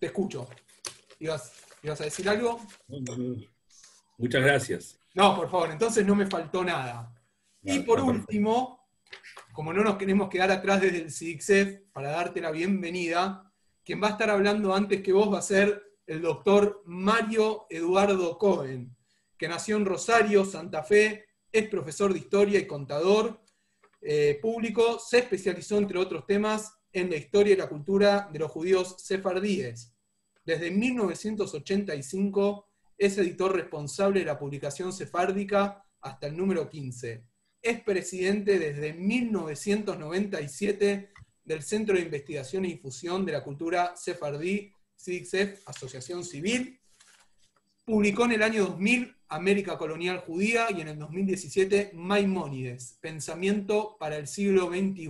te escucho. ¿Ibas a decir algo? Muchas gracias. No, por favor, entonces no me faltó nada. Y por último, como no nos queremos quedar atrás desde el CIDICSEF, para darte la bienvenida, quien va a estar hablando antes que vos va a ser el doctor Mario Eduardo Cohen, que nació en Rosario, Santa Fe, es profesor de historia y contador público, se especializó, entre otros temas, en la historia y la cultura de los judíos sefardíes. Desde 1985 es editor responsable de la publicación sefárdica hasta el número 15. Es presidente desde 1997 del Centro de Investigación y Difusión de la Cultura Sefardí, CIDICSEF, Asociación Civil. Publicó en el año 2000 América Colonial Judía y en el 2017 Maimónides, Pensamiento para el siglo XXI.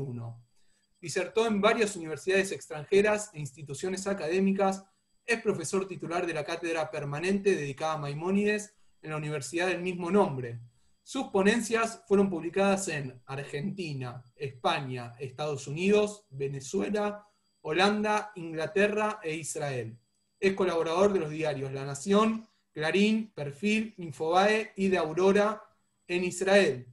Disertó en varias universidades extranjeras e instituciones académicas. Es profesor titular de la cátedra permanente dedicada a Maimónides en la universidad del mismo nombre. Sus ponencias fueron publicadas en Argentina, España, Estados Unidos, Venezuela, Holanda, Inglaterra e Israel. Es colaborador de los diarios La Nación, Clarín, Perfil, Infobae y de Aurora en Israel.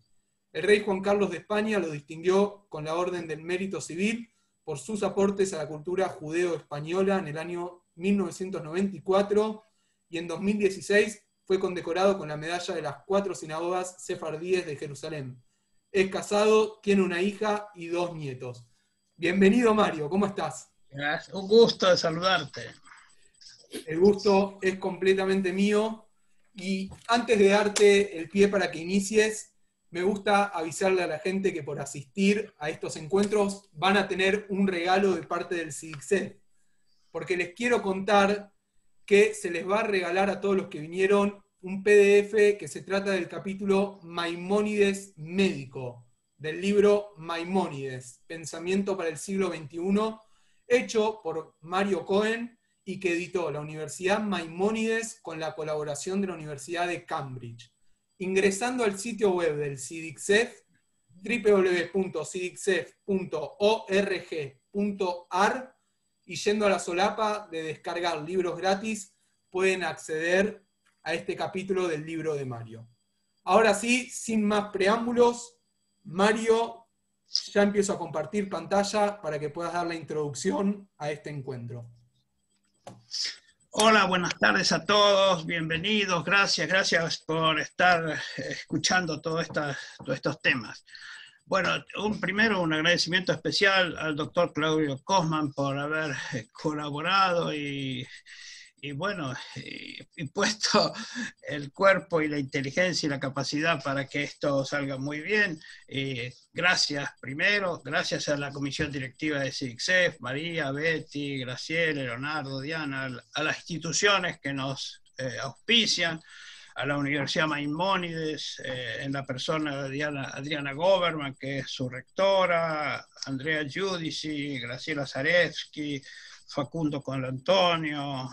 El rey Juan Carlos de España lo distinguió con la Orden del Mérito Civil por sus aportes a la cultura judeo-española en el año 1994 y en 2016 fue condecorado con la medalla de las 4 sinagogas sefardíes de Jerusalén. Es casado, tiene una hija y 2 nietos. Bienvenido, Mario, ¿cómo estás? Gracias. Un gusto de saludarte. El gusto es completamente mío. Y antes de darte el pie para que inicies, me gusta avisarle a la gente que por asistir a estos encuentros van a tener un regalo de parte del CIDICSEF. Porque les quiero contar que se les va a regalar a todos los que vinieron un PDF que se trata del capítulo Maimónides Médico, del libro Maimónides, Pensamiento para el siglo XXI, hecho por Mario Cohen y que editó la Universidad Maimónides con la colaboración de la Universidad de Cambridge. Ingresando al sitio web del CIDICSEF, www.cidicsef.org.ar, y yendo a la solapa de descargar libros gratis, pueden acceder a este capítulo del libro de Mario. Ahora sí, sin más preámbulos, Mario, ya empiezo a compartir pantalla para que puedas dar la introducción a este encuentro. Hola, buenas tardes a todos, bienvenidos, gracias por estar escuchando todos estos temas. Bueno, primero un agradecimiento especial al doctor Claudio Cosman por haber colaborado y puesto el cuerpo y la inteligencia y la capacidad para que esto salga muy bien. Gracias primero, gracias a la comisión directiva de CIDICSEF, María, Betty, Graciela, Leonardo, Diana, a las instituciones que nos auspician, a la Universidad Maimónides, en la persona de Adriana Goberman, que es su rectora, Andrea Giudici, Graciela Zarevsky, Facundo Colantonio,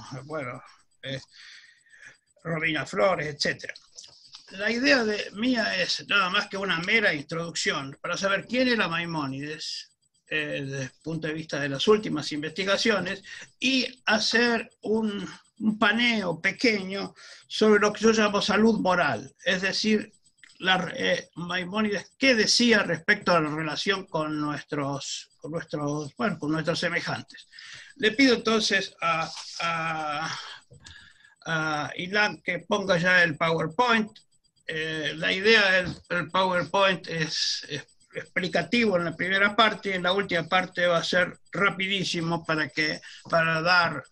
Robina Flores, etc. La idea mía es nada más que una mera introducción para saber quién era Maimónides desde el punto de vista de las últimas investigaciones y hacer un paneo pequeño sobre lo que yo llamo salud moral, es decir, Maimónides, ¿qué decía respecto a la relación con nuestros semejantes? Le pido entonces a Ilan que ponga ya el PowerPoint. La idea del PowerPoint es explicativo en la primera parte y en la última parte va a ser rapidísimo para dar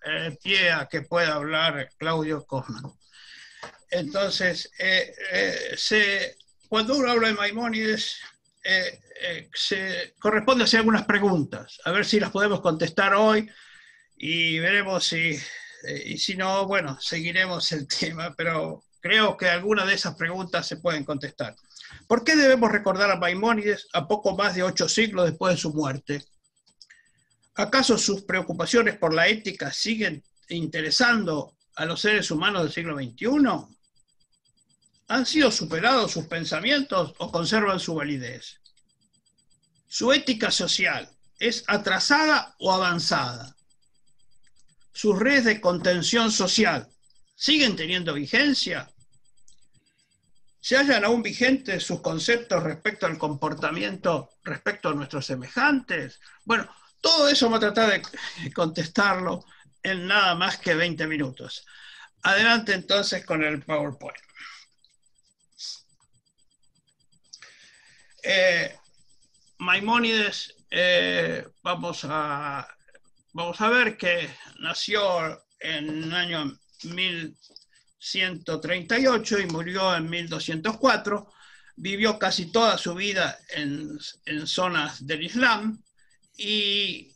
pie a que pueda hablar Claudio Cosman. Entonces, cuando uno habla de Maimónides, se corresponde hacer algunas preguntas, a ver si las podemos contestar hoy y veremos y si no, bueno, seguiremos el tema, pero creo que algunas de esas preguntas se pueden contestar. ¿Por qué debemos recordar a Maimónides a poco más de 8 siglos después de su muerte? ¿Acaso sus preocupaciones por la ética siguen interesando a los seres humanos del siglo XXI? ¿Han sido superados sus pensamientos o conservan su validez? ¿Su ética social es atrasada o avanzada? sus redes de contención social, ¿siguen teniendo vigencia? ¿Se hallan aún vigentes sus conceptos respecto al comportamiento, respecto a nuestros semejantes? Bueno, todo eso vamos a tratar de contestarlo en nada más que 20 minutos. Adelante entonces con el PowerPoint. Maimónides, vamos a ver que nació en el año 1138 y murió en 1204. Vivió casi toda su vida en zonas del Islam y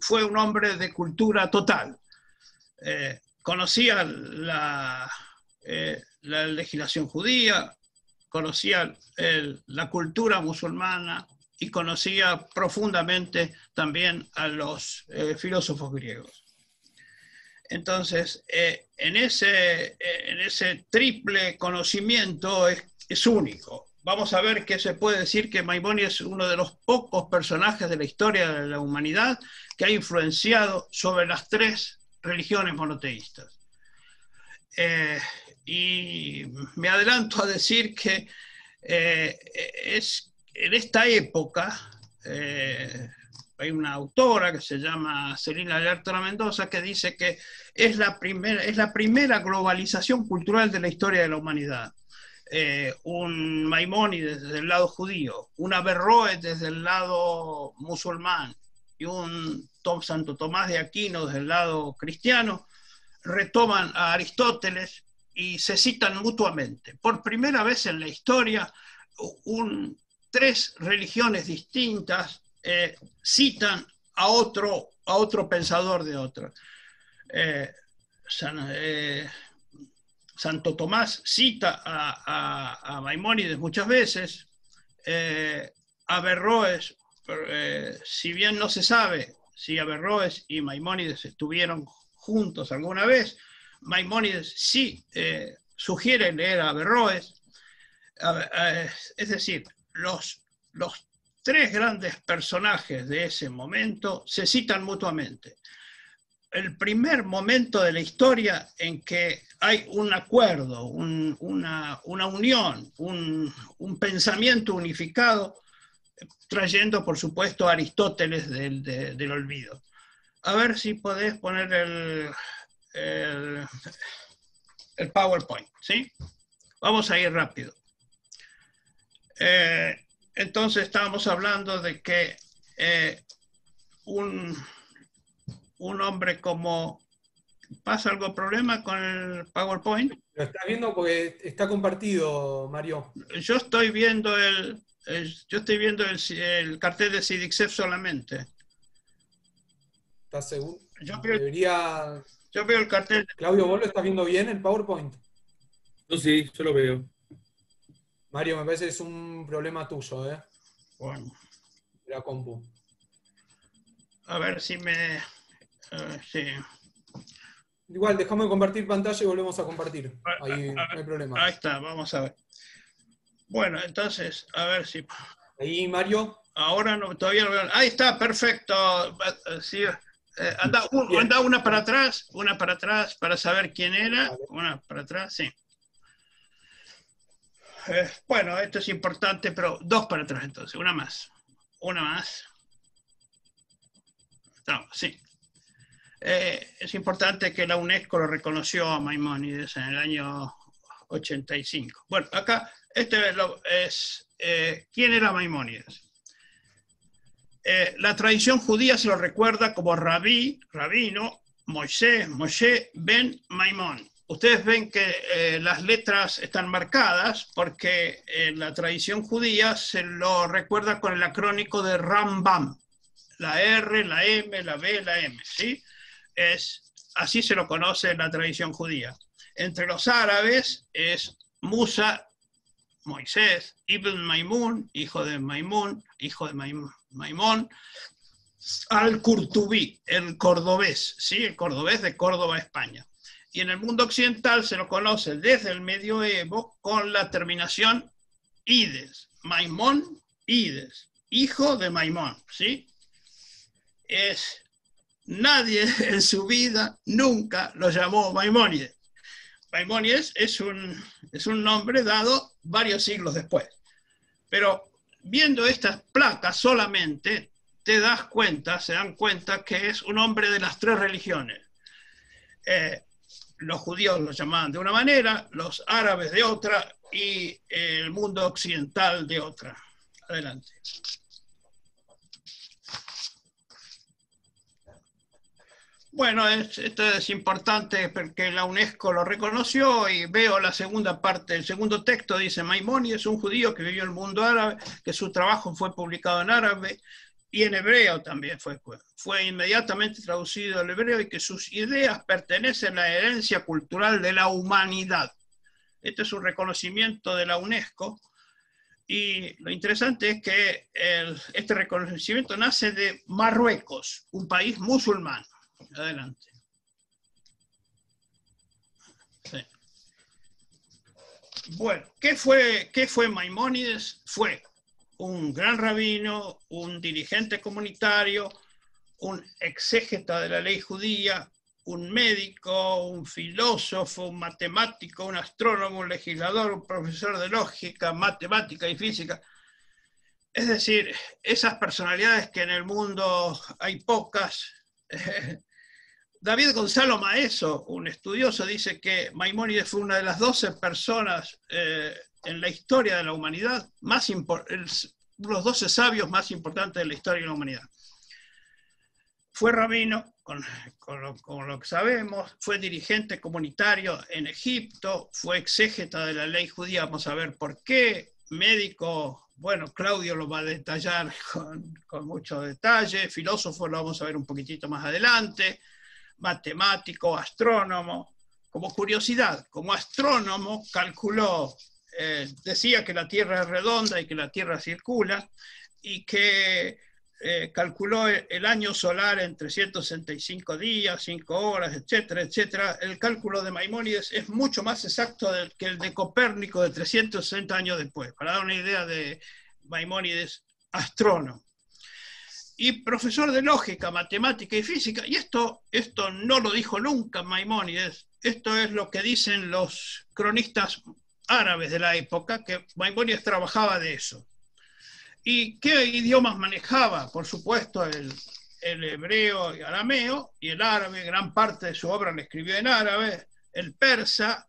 fue un hombre de cultura total. Conocía la legislación judía, conocía la cultura musulmana y conocía profundamente también a los filósofos griegos. Entonces, en ese triple conocimiento es único. Vamos a ver que se puede decir que Maimónides es uno de los pocos personajes de la historia de la humanidad que ha influenciado sobre las tres religiones monoteístas. Y me adelanto a decir que en esta época hay una autora que se llama Celina Lertora Mendoza que dice que es la primera globalización cultural de la historia de la humanidad. Un Maimónides desde el lado judío, un Averroes desde el lado musulmán y un Santo Tomás de Aquino desde el lado cristiano, retoman a Aristóteles y se citan mutuamente. Por primera vez en la historia, tres religiones distintas citan a otro pensador de otra. Santo Tomás cita a Maimónides muchas veces. Averroes, si bien no se sabe si Averroes y Maimónides estuvieron juntos alguna vez, Maimónides sí sugiere leer a Averroes. Es decir, los tres grandes personajes de ese momento se citan mutuamente. El primer momento de la historia en que hay un acuerdo, una unión, un pensamiento unificado, trayendo, por supuesto, a Aristóteles del olvido. A ver si podés poner el PowerPoint, ¿sí? Vamos a ir rápido. Entonces estábamos hablando de que un hombre como... ¿Pasa algún problema con el PowerPoint? Lo estás viendo porque está compartido, Mario. Yo estoy viendo el cartel de SIDICSEF solamente. ¿Estás seguro? Yo veo el cartel. Claudio, ¿vos lo estás viendo bien el PowerPoint? Yo sí, yo lo veo. Mario, me parece que es un problema tuyo, ¿eh? Bueno. La compu. A ver si me... sí. Igual, dejamos de compartir pantalla y volvemos a compartir. Ahí no hay problema. Ahí está, vamos a ver. Bueno, entonces, a ver si... Ahí, Mario. Ahora no, todavía no veo. Ahí está, perfecto. Sí, anda una para atrás para saber quién era. Vale. Una para atrás, sí. Bueno, esto es importante, pero dos para atrás entonces, una más. No, sí. Es importante que la UNESCO lo reconoció a Maimónides en el año 85. Bueno, acá, ¿quién era Maimónides? La tradición judía se lo recuerda como rabino, Moshe ben Maimón. Ustedes ven que las letras están marcadas porque en la tradición judía se lo recuerda con el acrónico de Rambam. La R, la M, la B, la M, ¿sí? Así se lo conoce en la tradición judía. Entre los árabes es Musa, Moisés, Ibn Maimun, hijo de Maimón, Al-Qurtubi, el cordobés, ¿sí? El cordobés de Córdoba, España. Y en el mundo occidental se lo conoce desde el medioevo con la terminación Ides, Maimón, Ides, hijo de Maimón, ¿sí? nadie en su vida nunca lo llamó Maimónides. Maimónides es un nombre dado varios siglos después. Pero viendo estas placas solamente, se dan cuenta que es un hombre de las tres religiones. Los judíos lo llamaban de una manera, los árabes de otra y el mundo occidental de otra. Adelante. Bueno, esto es importante porque la UNESCO lo reconoció y veo la segunda parte, el segundo texto dice: Maimónides, un judío que vivió en el mundo árabe, que su trabajo fue publicado en árabe y en hebreo también fue inmediatamente traducido al hebreo, y que sus ideas pertenecen a la herencia cultural de la humanidad. Este es un reconocimiento de la UNESCO, y lo interesante es que este reconocimiento nace de Marruecos, un país musulmán. Adelante. Sí. Bueno, ¿qué fue Maimónides? Fue un gran rabino, un dirigente comunitario, un exégeta de la ley judía, un médico, un filósofo, un matemático, un astrónomo, un legislador, un profesor de lógica, matemática y física. Es decir, esas personalidades que en el mundo hay pocas. David Gonzalo Maeso, un estudioso, dice que Maimónides fue una de las 12 personas en la historia de la humanidad, los 12 sabios más importantes de la historia de la humanidad. Fue rabino, con lo que sabemos, fue dirigente comunitario en Egipto, fue exégeta de la ley judía, vamos a ver por qué, médico, bueno, Claudio lo va a detallar con mucho detalle, filósofo lo vamos a ver un poquitito más adelante, matemático, astrónomo. Como curiosidad, como astrónomo calculó, decía que la Tierra es redonda y que la Tierra circula, y que calculó el año solar en 365 días, 5 horas, etcétera, etcétera. El cálculo de Maimónides es mucho más exacto que el de Copérnico de 360 años después, para dar una idea de Maimónides, astrónomo. Y profesor de lógica, matemática y física, y esto no lo dijo nunca Maimónides, esto es lo que dicen los cronistas árabes de la época, que Maimónides trabajaba de eso. ¿Y qué idiomas manejaba? Por supuesto, el hebreo y arameo, y el árabe, gran parte de su obra la escribió en árabe, el persa,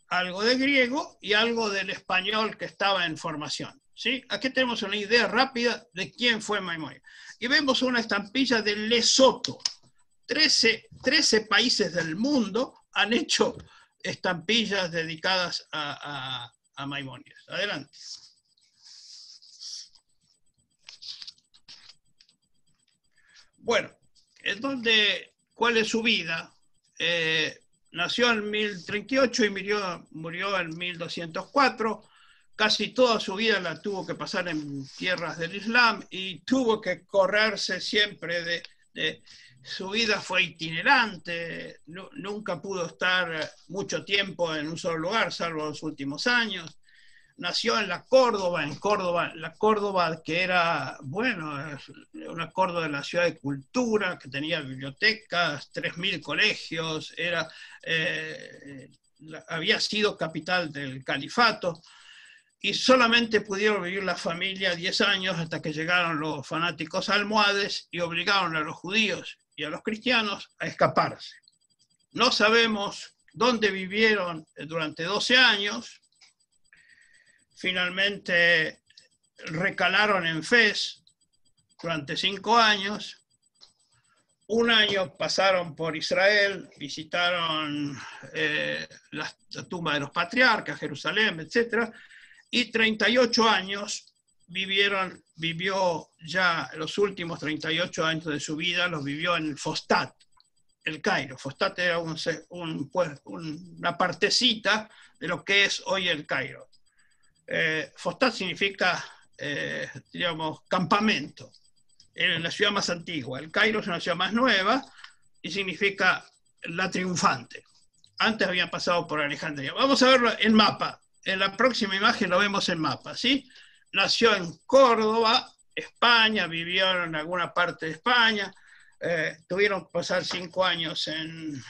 algo de griego y algo del español que estaba en formación. ¿Sí? Aquí tenemos una idea rápida de quién fue Maimónides. Y vemos una estampilla de Lesoto. 13 países del mundo han hecho estampillas dedicadas a Maimónides. Adelante. Bueno, ¿cuál es su vida? Nació en 1038 y murió en 1204. Casi toda su vida la tuvo que pasar en tierras del Islam y tuvo que correrse siempre su vida fue itinerante, nunca pudo estar mucho tiempo en un solo lugar, salvo los últimos años. Nació en la Córdoba que era, bueno, una Córdoba de la ciudad de cultura, que tenía bibliotecas, 3.000 colegios, había sido capital del califato. Y solamente pudieron vivir la familia 10 años hasta que llegaron los fanáticos almohades y obligaron a los judíos y a los cristianos a escaparse. No sabemos dónde vivieron durante 12 años. Finalmente recalaron en Fez durante 5 años. Un año pasaron por Israel, visitaron la tumba de los patriarcas, Jerusalén, etc. Y 38 años vivió ya los últimos 38 años de su vida, los vivió en Fostat, el Cairo. Fostat era una partecita de lo que es hoy el Cairo. Fostat significa, digamos, campamento, en la ciudad más antigua. El Cairo es una ciudad más nueva y significa la triunfante. Antes habían pasado por Alejandría. Vamos a verlo en mapa. En la próxima imagen lo vemos en mapa, ¿sí? Nació en Córdoba, España, vivió en alguna parte de España, tuvieron que pasar 5 años en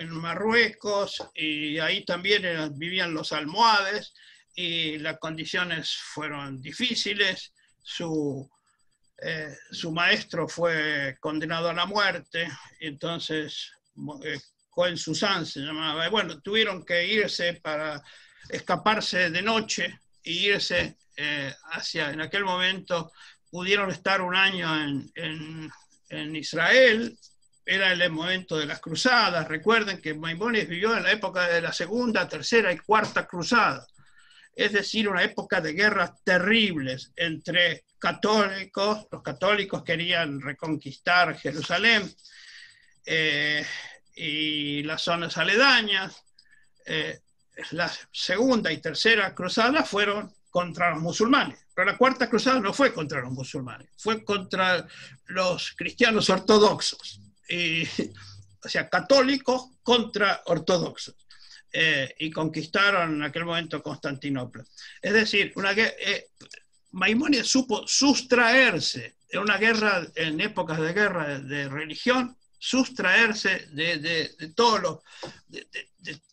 Marruecos, y ahí también vivían los almohades, y las condiciones fueron difíciles. Su maestro fue condenado a la muerte, entonces Cohen Susan se llamaba. Bueno, tuvieron que irse para escaparse de noche e irse en aquel momento pudieron estar un año en Israel. Era el momento de las cruzadas. Recuerden que Maimónides vivió en la época de la segunda, tercera y cuarta cruzada. Es decir, una época de guerras terribles entre católicos. Los católicos querían reconquistar Jerusalén y las zonas aledañas. La segunda y tercera cruzada fueron contra los musulmanes, pero la cuarta cruzada no fue contra los musulmanes, fue contra los cristianos ortodoxos, o sea, católicos contra ortodoxos. Y conquistaron en aquel momento Constantinopla. Es decir, Maimónides supo sustraerse en una guerra, en épocas de guerra de religión, sustraerse de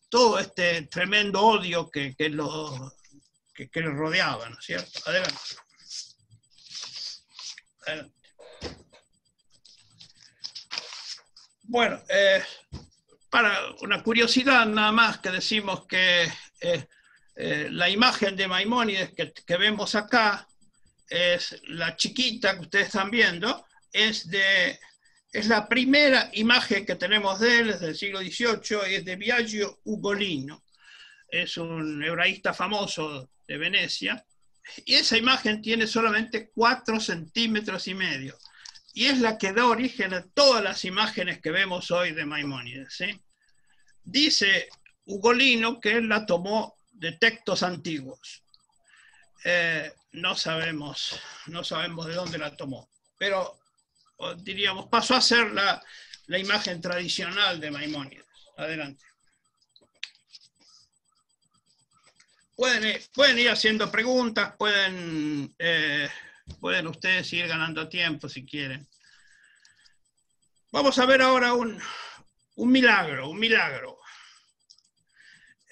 todo este tremendo odio que le rodeaba, ¿no es cierto? Adelante. Adelante. Bueno, para una curiosidad nada más, que decimos que la imagen de Maimónides que vemos acá es la chiquita que ustedes están viendo, es la primera imagen que tenemos de él, es del siglo XVIII, y es de Biagio Ugolino. Es un hebraísta famoso de Venecia, y esa imagen tiene solamente 4,5 centímetros, y es la que da origen a todas las imágenes que vemos hoy de Maimónides, ¿sí? Dice Ugolino que él la tomó de textos antiguos. No sabemos de dónde la tomó, pero diríamos, pasó a ser la imagen tradicional de Maimónides. Adelante. Pueden ir haciendo preguntas, pueden ustedes ir ganando tiempo si quieren. Vamos a ver ahora un milagro.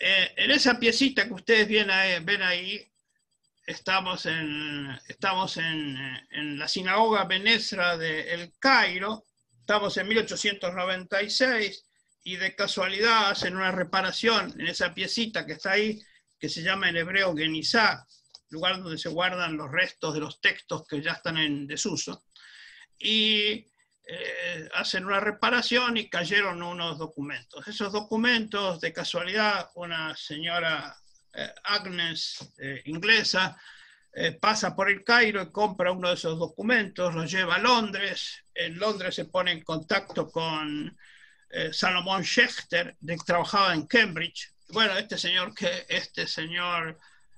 En esa piecita que ustedes ven ahí, estamos en la sinagoga Ben-Ezra de El Cairo, estamos en 1896, y de casualidad hacen una reparación en esa piecita que está ahí, que se llama en hebreo Genizá, lugar donde se guardan los restos de los textos que ya están en desuso, y hacen una reparación y cayeron unos documentos. Esos documentos, de casualidad, una señora Agnes, inglesa, pasa por el Cairo y compra uno de esos documentos, los lleva a Londres. En Londres se pone en contacto con Salomón Schechter, que trabajaba en Cambridge. Bueno, este señor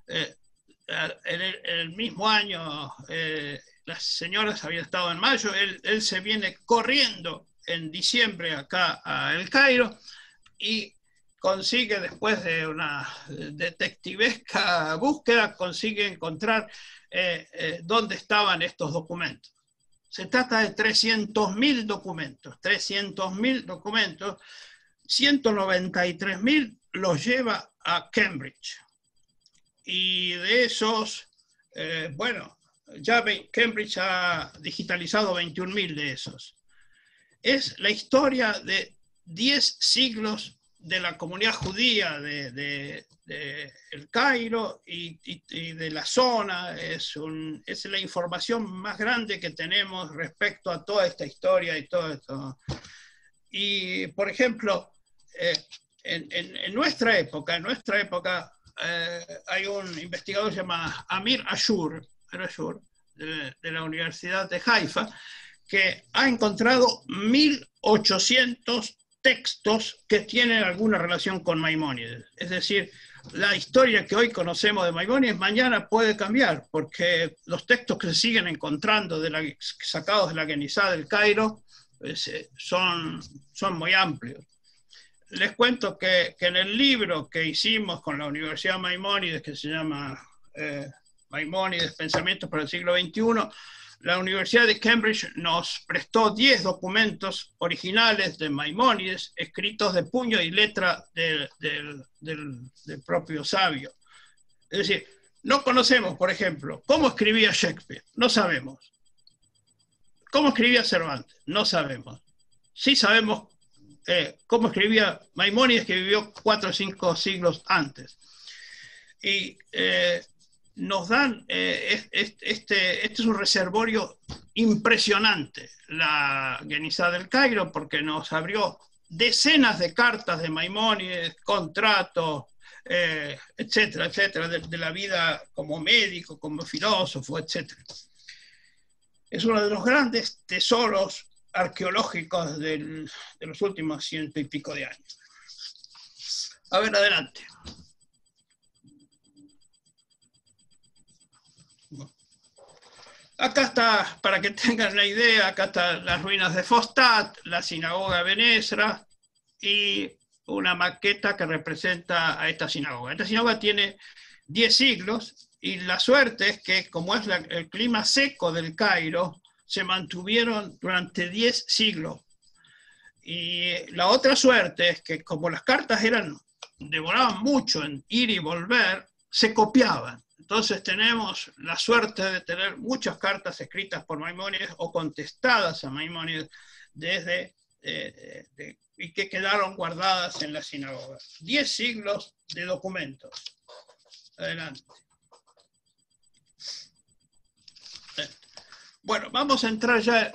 en el mismo año, las señoras habían estado en mayo, él se viene corriendo en diciembre acá a El Cairo y consigue, después de una detectivesca búsqueda, consigue encontrar dónde estaban estos documentos. Se trata de 300.000 documentos, 193.000 los lleva a Cambridge. Y de esos, Cambridge ha digitalizado 21.000 de esos. Es la historia de 10 siglos de la comunidad judía de El Cairo y de la zona. Es la información más grande que tenemos respecto a toda esta historia y todo esto. Y, por ejemplo, en nuestra época, hay un investigador que se llama Amir Ashur, de la Universidad de Haifa, que ha encontrado 1.800 textos que tienen alguna relación con Maimónides. Es decir, la historia que hoy conocemos de Maimónides mañana puede cambiar, porque los textos que se siguen encontrando sacados de la Genizá del Cairo son muy amplios. Les cuento que en el libro que hicimos con la Universidad Maimónides, que se llama Maimónides, Pensamientos para el siglo XXI, la Universidad de Cambridge nos prestó 10 documentos originales de Maimónides, escritos de puño y letra del propio sabio. Es decir, no conocemos, por ejemplo, cómo escribía Shakespeare, no sabemos. ¿Cómo escribía Cervantes? No sabemos. Sí sabemos cómo escribía Maimónides, que vivió 4 o 5 siglos antes. Y nos dan, este es un reservorio impresionante, la Genizá del Cairo, porque nos abrió decenas de cartas de Maimónides, contratos, etcétera, etcétera, de la vida como médico, como filósofo, etcétera. Es uno de los grandes tesoros arqueológicos de los últimos 100 y pico de años. A ver, adelante. Acá está, para que tengan la idea, acá están las ruinas de Fostat, la sinagoga de Ben-Ezra y una maqueta que representa a esta sinagoga. Esta sinagoga tiene 10 siglos y la suerte es que, como es el clima seco del Cairo, se mantuvieron durante 10 siglos. Y la otra suerte es que, como las cartas demoraban mucho en ir y volver, se copiaban. Entonces tenemos la suerte de tener muchas cartas escritas por Maimónides o contestadas a Maimónides y que quedaron guardadas en la sinagoga. 10 siglos de documentos. Adelante. Bueno, vamos a entrar ya,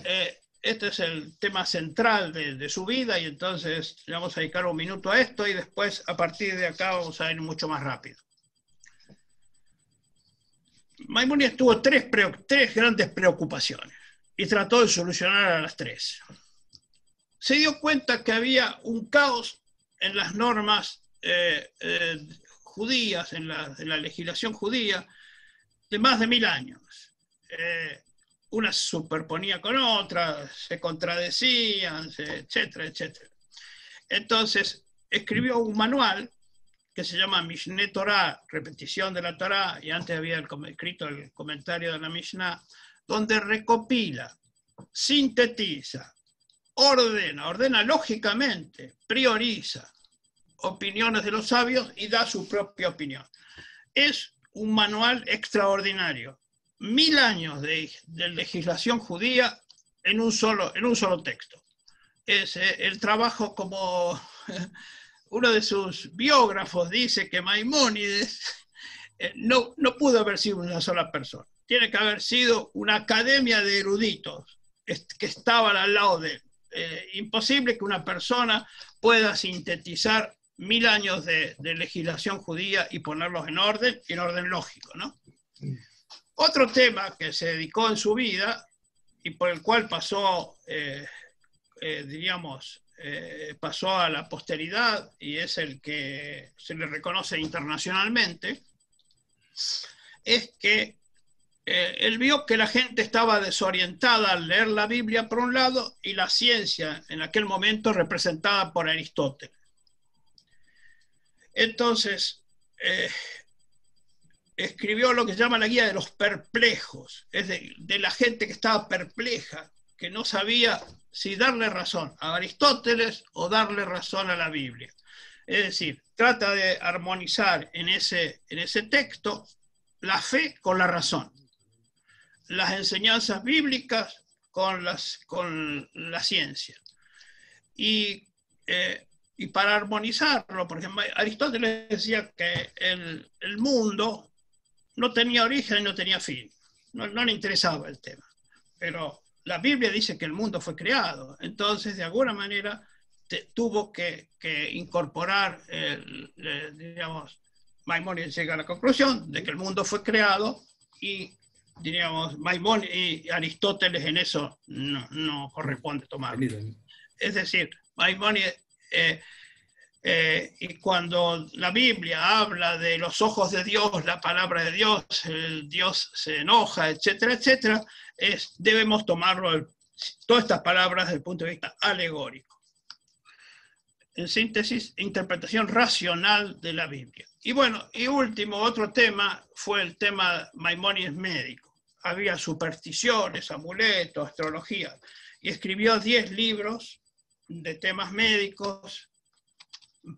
este es el tema central de su vida y entonces le vamos a dedicar un minuto a esto y después a partir de acá vamos a ir mucho más rápido. Maimónides tuvo tres grandes preocupaciones y trató de solucionar a las tres. Se dio cuenta que había un caos en las normas judías, en la legislación judía, de más de 1000 años. Una se superponía con otra, se contradecían, etcétera, etcétera. Entonces escribió un manual que se llama Mishneh Torah, repetición de la Torah, y antes había escrito el comentario de la Mishnah, donde recopila, sintetiza, ordena lógicamente, prioriza opiniones de los sabios y da su propia opinión. Es un manual extraordinario. 1000 años de legislación judía en un solo texto. Es el trabajo, como uno de sus biógrafos dice, que Maimónides no pudo haber sido una sola persona. Tiene que haber sido una academia de eruditos que estaban al lado de él. Imposible que una persona pueda sintetizar 1000 años de legislación judía y ponerlos en orden lógico, ¿no? Otro tema que se dedicó en su vida y por el cual pasó, pasó a la posteridad y es el que se le reconoce internacionalmente, es que él vio que la gente estaba desorientada al leer la Biblia por un lado y la ciencia en aquel momento representada por Aristóteles. Entonces, escribió lo que se llama la guía de los perplejos, es de la gente que estaba perpleja, que no sabía si darle razón a Aristóteles o darle razón a la Biblia. Es decir, trata de armonizar en ese texto la fe con la razón, las enseñanzas bíblicas con la ciencia. Y para armonizarlo, por ejemplo, Aristóteles decía que el mundo no tenía origen y no tenía fin. No le interesaba el tema. Pero la Biblia dice que el mundo fue creado. Entonces, de alguna manera, tuvo que incorporar, digamos, Maimónides llega a la conclusión de que el mundo fue creado y, diríamos, Maimónides y Aristóteles en eso no corresponde tomarlo. Es decir, Maimónides... y cuando la Biblia habla de los ojos de Dios, la palabra de Dios, el Dios se enoja, etcétera, etcétera, debemos tomarlo, todas estas palabras desde el punto de vista alegórico. En síntesis, interpretación racional de la Biblia. Y bueno, y último, otro tema fue el tema Maimónides médico. había supersticiones, amuletos, astrología, y escribió 10 libros de temas médicos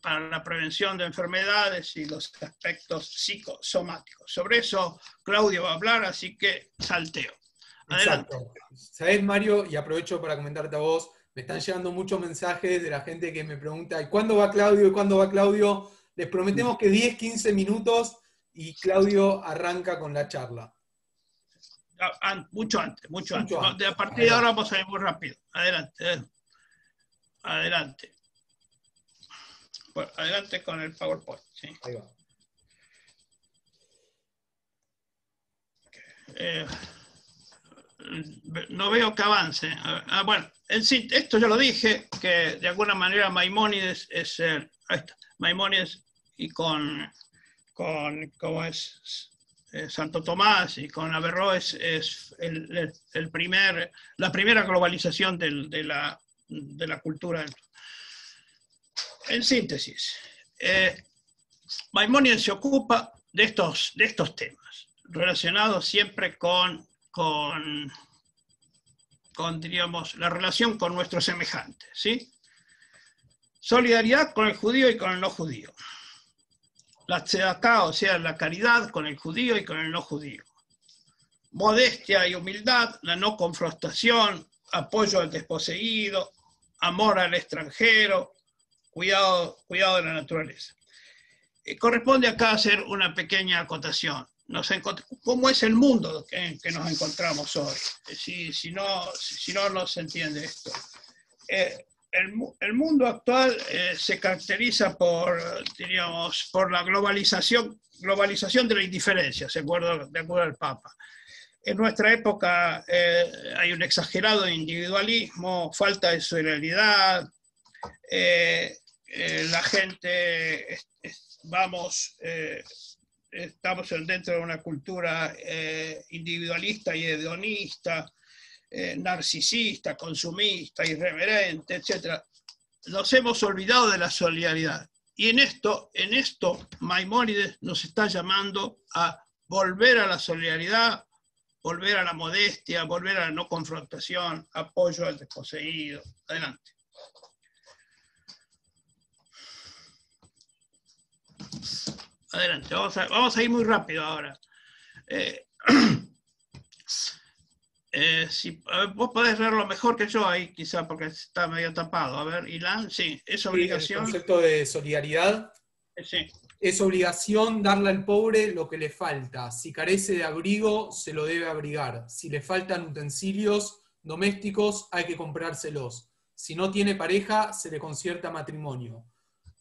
para la prevención de enfermedades y los aspectos psicosomáticos. Sobre eso Claudio va a hablar, así que salteo. Adelante. Exacto. ¿Sabés, Mario? Y aprovecho para comentarte a vos, me están llegando muchos mensajes de la gente que me pregunta, ¿y cuándo va Claudio? ¿Y cuándo va Claudio? Les prometemos que 10, 15 minutos y Claudio arranca con la charla. Mucho antes. Mucho antes. A partir de ahora vamos a ir muy rápido. Adelante. Adelante. Bueno, adelante con el PowerPoint. Sí. Ahí va. No veo que avance. Bueno, en sí, esto yo lo dije, que de alguna manera Maimónides es Maimónides y con ¿cómo es? Santo Tomás y con Averroes es la primera globalización de la cultura. En síntesis, Maimónides se ocupa de estos temas, relacionados siempre con diríamos, la relación con nuestros semejantes, ¿sí? Solidaridad con el judío y con el no judío. La tzedaká, o sea, la caridad con el judío y con el no judío. Modestia y humildad, la no confrontación, apoyo al desposeído, amor al extranjero, cuidado de la naturaleza. Corresponde acá hacer una pequeña acotación. ¿Cómo es el mundo en que nos encontramos hoy? Si no se entiende esto. El mundo actual se caracteriza por la globalización de la indiferencia, de acuerdo al Papa. En nuestra época hay un exagerado individualismo, falta de solidaridad, la gente, estamos dentro de una cultura individualista y hedonista, narcisista, consumista, irreverente, etc. Nos hemos olvidado de la solidaridad. Y en esto Maimónides nos está llamando a volver a la solidaridad, volver a la modestia, volver a la no confrontación, apoyo al desposeído. Adelante. Adelante, vamos a ir muy rápido ahora. Vos podés verlo mejor que yo ahí, quizá, porque está medio tapado. A ver, Ilan, sí, es obligación. El concepto de solidaridad. Sí. Es obligación darle al pobre lo que le falta. Si carece de abrigo, se lo debe abrigar. Si le faltan utensilios domésticos, hay que comprárselos. Si no tiene pareja, se le concierta matrimonio.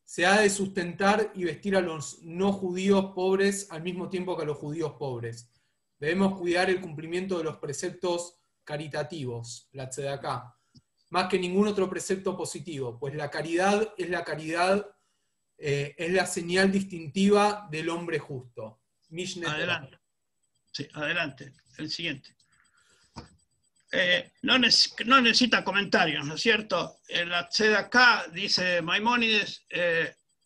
Se ha de sustentar y vestir a los no judíos pobres al mismo tiempo que a los judíos pobres. Debemos cuidar el cumplimiento de los preceptos caritativos, la tzedaká, más que ningún otro precepto positivo, pues la caridad es la señal distintiva del hombre justo. Adelante. Sí, adelante. El siguiente. No necesita comentarios, ¿no es cierto? La tzedaká, dice Maimónides,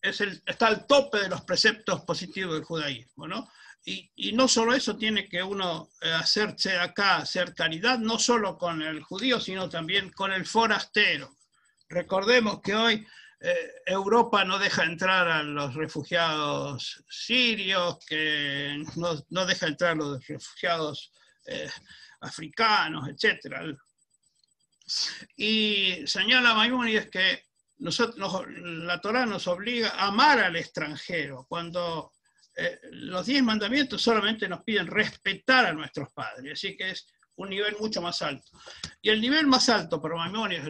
está al tope de los preceptos positivos del judaísmo, ¿no? Y no solo eso, tiene que uno hacer tzedaká, hacer caridad, no solo con el judío, sino también con el forastero. Recordemos que hoy Europa no deja entrar a los refugiados sirios, que no deja entrar a los refugiados africanos, etc. Y señala Maimónides que la Torá nos obliga a amar al extranjero, cuando los 10 mandamientos solamente nos piden respetar a nuestros padres, así que es un nivel mucho más alto. Y el nivel más alto para Maimónides,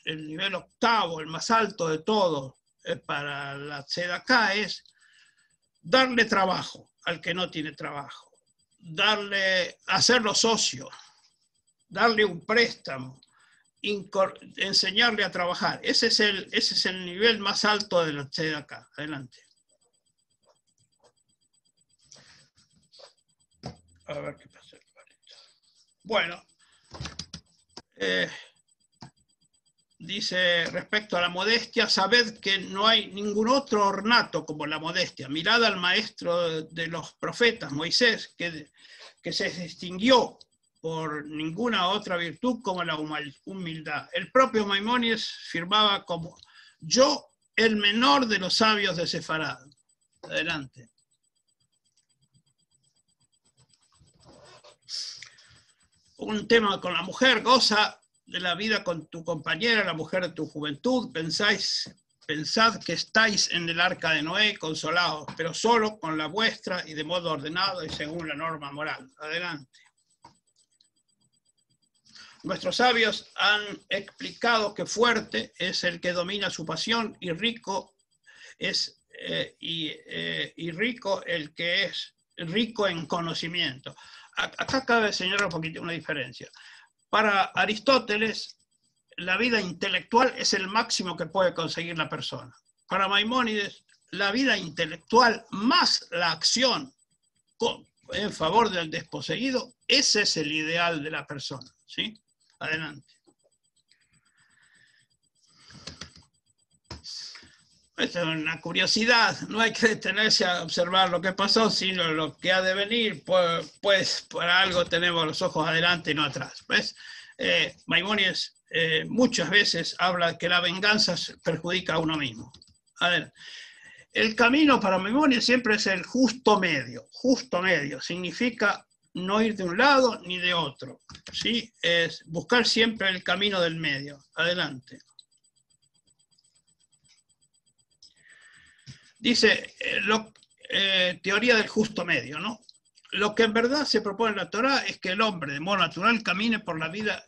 el nivel octavo, el más alto de todo para la tzedaká, es darle trabajo al que no tiene trabajo, hacerlo socio, darle un préstamo, enseñarle a trabajar. Ese es el nivel más alto de la tzedaká. Adelante. A ver qué pasa. Bueno, dice respecto a la modestia, sabed que no hay ningún otro ornato como la modestia. Mirad al maestro de los profetas, Moisés, que se distinguió por ninguna otra virtud como la humildad. El propio Maimónides firmaba como yo, el menor de los sabios de Sefarad. Adelante. Un tema con la mujer: goza de la vida con tu compañera, la mujer de tu juventud. Pensad que estáis en el arca de Noé, consolados, pero solo con la vuestra y de modo ordenado y según la norma moral. Adelante. Nuestros sabios han explicado que fuerte es el que domina su pasión y rico es rico el que es rico en conocimiento. Acá cabe señalar un poquito una diferencia. Para Aristóteles, la vida intelectual es el máximo que puede conseguir la persona. Para Maimónides, la vida intelectual más la acción en favor del desposeído, ese es el ideal de la persona. ¿Sí? Adelante. Esta es una curiosidad, no hay que detenerse a observar lo que pasó, sino lo que ha de venir, pues para algo tenemos los ojos adelante y no atrás. ¿Ves? Maimónides muchas veces habla de que la venganza perjudica a uno mismo. A ver, el camino para Maimónides siempre es el justo medio. Justo medio significa no ir de un lado ni de otro, ¿sí? Es buscar siempre el camino del medio. Adelante. Dice, teoría del justo medio, ¿no? Lo que en verdad se propone en la Torá es que el hombre de modo natural camine por la vida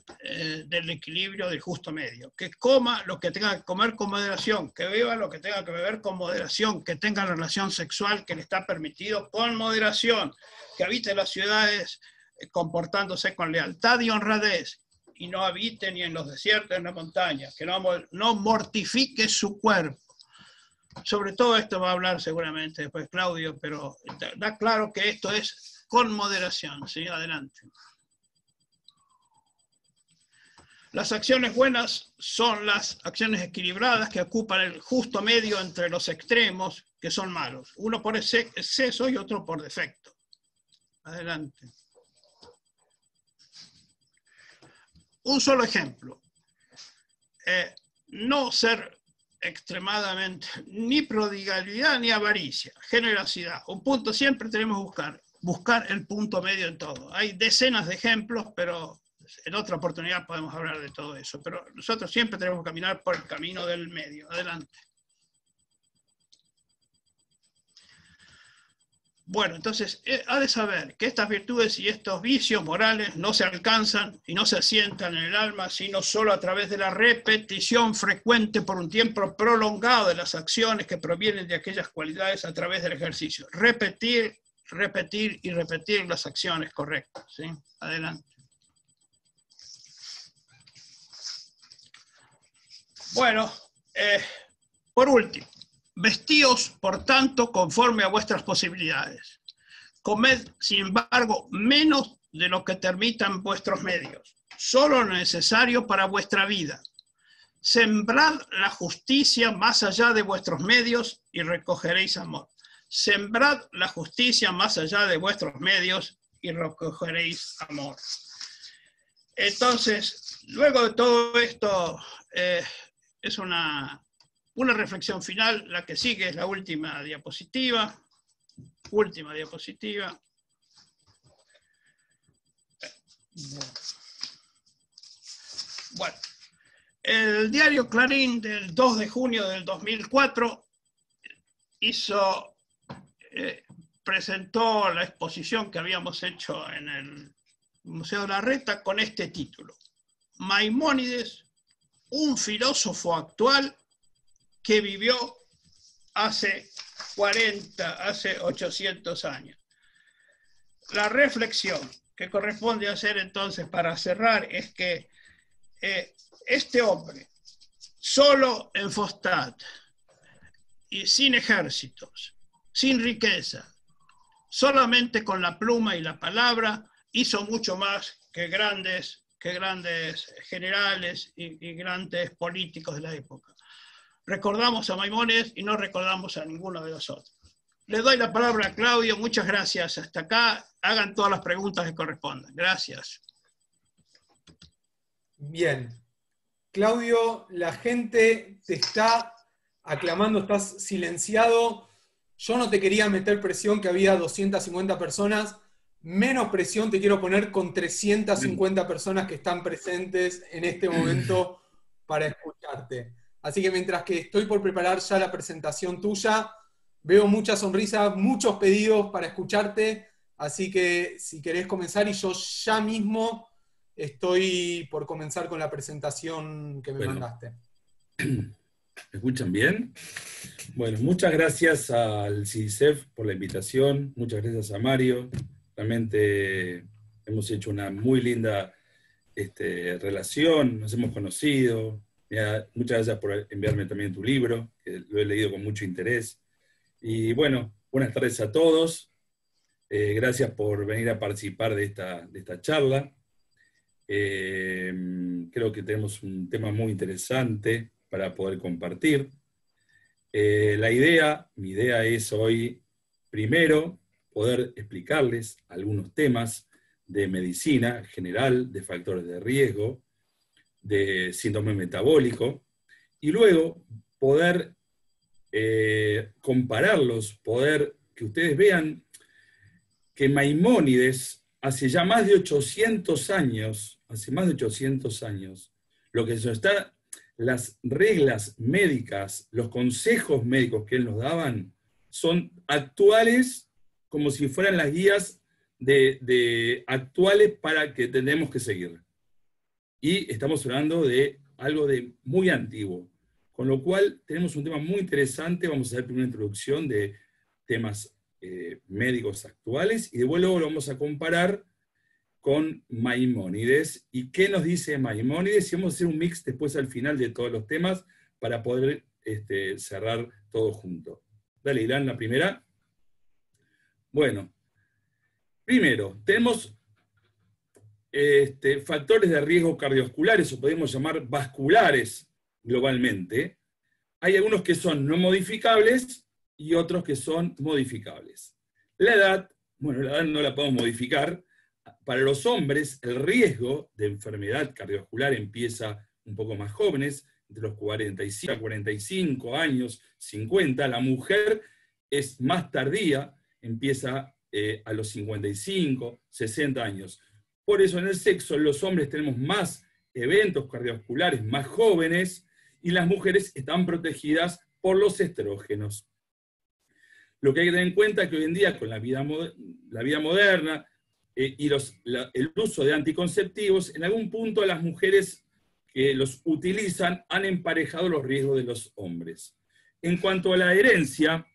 del equilibrio del justo medio, que coma lo que tenga que comer con moderación, que beba lo que tenga que beber con moderación, que tenga relación sexual que le está permitido con moderación, que habite en las ciudades comportándose con lealtad y honradez, y no habite ni en los desiertos ni en las montañas, que no mortifique su cuerpo. Sobre todo esto va a hablar seguramente después Claudio, pero da claro que esto es con moderación. ¿Sí? Adelante. Las acciones buenas son las acciones equilibradas que ocupan el justo medio entre los extremos que son malos. Uno por exceso y otro por defecto. Adelante. Un solo ejemplo. No ser extremadamente, ni prodigalidad ni avaricia, generosidad. Un punto siempre tenemos que buscar el punto medio en todo. Hay decenas de ejemplos, pero en otra oportunidad podemos hablar de todo eso. Pero nosotros siempre tenemos que caminar por el camino del medio. Adelante. Bueno, entonces, ha de saber que estas virtudes y estos vicios morales no se alcanzan y no se asientan en el alma, sino solo a través de la repetición frecuente por un tiempo prolongado de las acciones que provienen de aquellas cualidades a través del ejercicio. Repetir, repetir y repetir las acciones correctas. ¿Sí? Adelante. Bueno, por último. Vestíos, por tanto, conforme a vuestras posibilidades. Comed, sin embargo, menos de lo que permitan vuestros medios, solo lo necesario para vuestra vida. Sembrad la justicia más allá de vuestros medios y recogeréis amor. Sembrad la justicia más allá de vuestros medios y recogeréis amor. Entonces, luego de todo esto, es una reflexión final. La que sigue es la última diapositiva. Última diapositiva. Bueno, el diario Clarín del 2 de junio del 2004 presentó la exposición que habíamos hecho en el Museo de la Reta con este título: Maimónides, un filósofo actual que vivió hace 800 años. La reflexión que corresponde hacer entonces para cerrar es que este hombre, solo en Fostat, y sin ejércitos, sin riqueza, solamente con la pluma y la palabra, hizo mucho más que grandes generales y grandes políticos de la época. Recordamos a Maimónides y no recordamos a ninguno de los otros. Le doy la palabra a Claudio. Muchas gracias. Hasta acá. Hagan todas las preguntas que correspondan. Gracias. Bien. Claudio, la gente te está aclamando, estás silenciado. Yo no te quería meter presión, que había 250 personas. Menos presión te quiero poner con 350 personas que están presentes en este momento para escucharte. Así que mientras que estoy por preparar ya la presentación tuya, veo muchas sonrisas, muchos pedidos para escucharte. Así que si querés comenzar, y yo ya mismo estoy por comenzar con la presentación que me mandaste. ¿Me escuchan bien? Bueno, muchas gracias al CIDICEF por la invitación, muchas gracias a Mario. Realmente hemos hecho una muy linda relación, nos hemos conocido. Muchas gracias por enviarme también tu libro, que lo he leído con mucho interés. Y bueno, buenas tardes a todos. Gracias por venir a participar de esta charla. Creo que tenemos un tema muy interesante para poder compartir. Mi idea es hoy, primero, poder explicarles algunos temas de medicina general, de factores de riesgo, de síndrome metabólico, y luego poder compararlos, poder que ustedes vean que Maimónides, hace ya más de 800 años, lo que se está, las reglas médicas, los consejos médicos que él nos daban, son actuales como si fueran las guías actuales para que tenemos que seguir. Y estamos hablando de algo de muy antiguo, con lo cual tenemos un tema muy interesante. Vamos a hacer primero una introducción de temas médicos actuales, y luego lo vamos a comparar con Maimónides. ¿Y qué nos dice Maimónides? Y vamos a hacer un mix después al final de todos los temas para poder cerrar todo junto. Dale, Ilan, la primera. Bueno, primero, tenemos factores de riesgo cardiovasculares, o podemos llamar vasculares globalmente. Hay algunos que son no modificables y otros que son modificables. La edad, bueno, la edad no la podemos modificar. Para los hombres, el riesgo de enfermedad cardiovascular empieza un poco más jóvenes, entre los 45 años, 50. La mujer es más tardía, empieza a los 55, 60 años. Por eso en el sexo, los hombres tenemos más eventos cardiovasculares más jóvenes, y las mujeres están protegidas por los estrógenos. Lo que hay que tener en cuenta es que hoy en día, con la vida moderna y el uso de anticonceptivos, en algún punto las mujeres que los utilizan han emparejado los riesgos de los hombres. En cuanto a la herencia,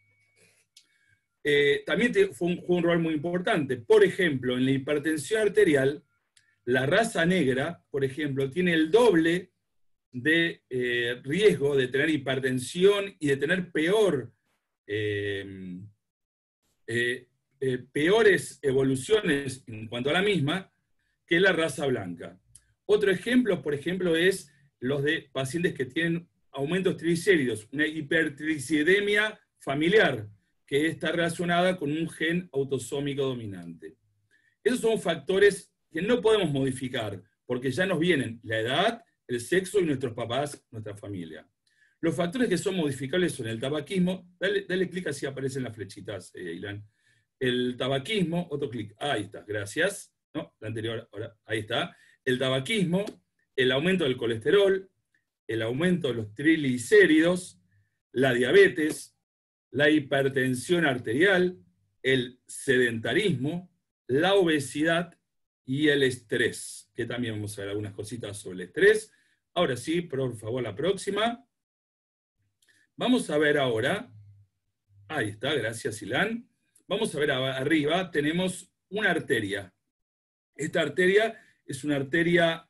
también jugó un rol muy importante. Por ejemplo, en la hipertensión arterial, la raza negra, por ejemplo, tiene el doble de riesgo de tener hipertensión y de tener peores evoluciones en cuanto a la misma que la raza blanca. Otro ejemplo, por ejemplo, es los de pacientes que tienen aumentos triglicéridos, una hipertrigliceridemia familiar, que está relacionada con un gen autosómico dominante. Esos son factores que no podemos modificar, porque ya nos vienen la edad, el sexo y nuestros papás, nuestra familia. Los factores que son modificables son el tabaquismo. Dale clic así aparecen las flechitas, Ilan. El tabaquismo, otro clic, ahí está, gracias. No, la anterior, ahora, ahí está. El tabaquismo, el aumento del colesterol, el aumento de los triglicéridos, la diabetes, la hipertensión arterial, el sedentarismo, la obesidad y el estrés, que también vamos a ver algunas cositas sobre el estrés. Ahora sí, por favor, la próxima. Vamos a ver ahora, ahí está, gracias Ilan. Vamos a ver arriba, tenemos una arteria. Esta arteria es una arteria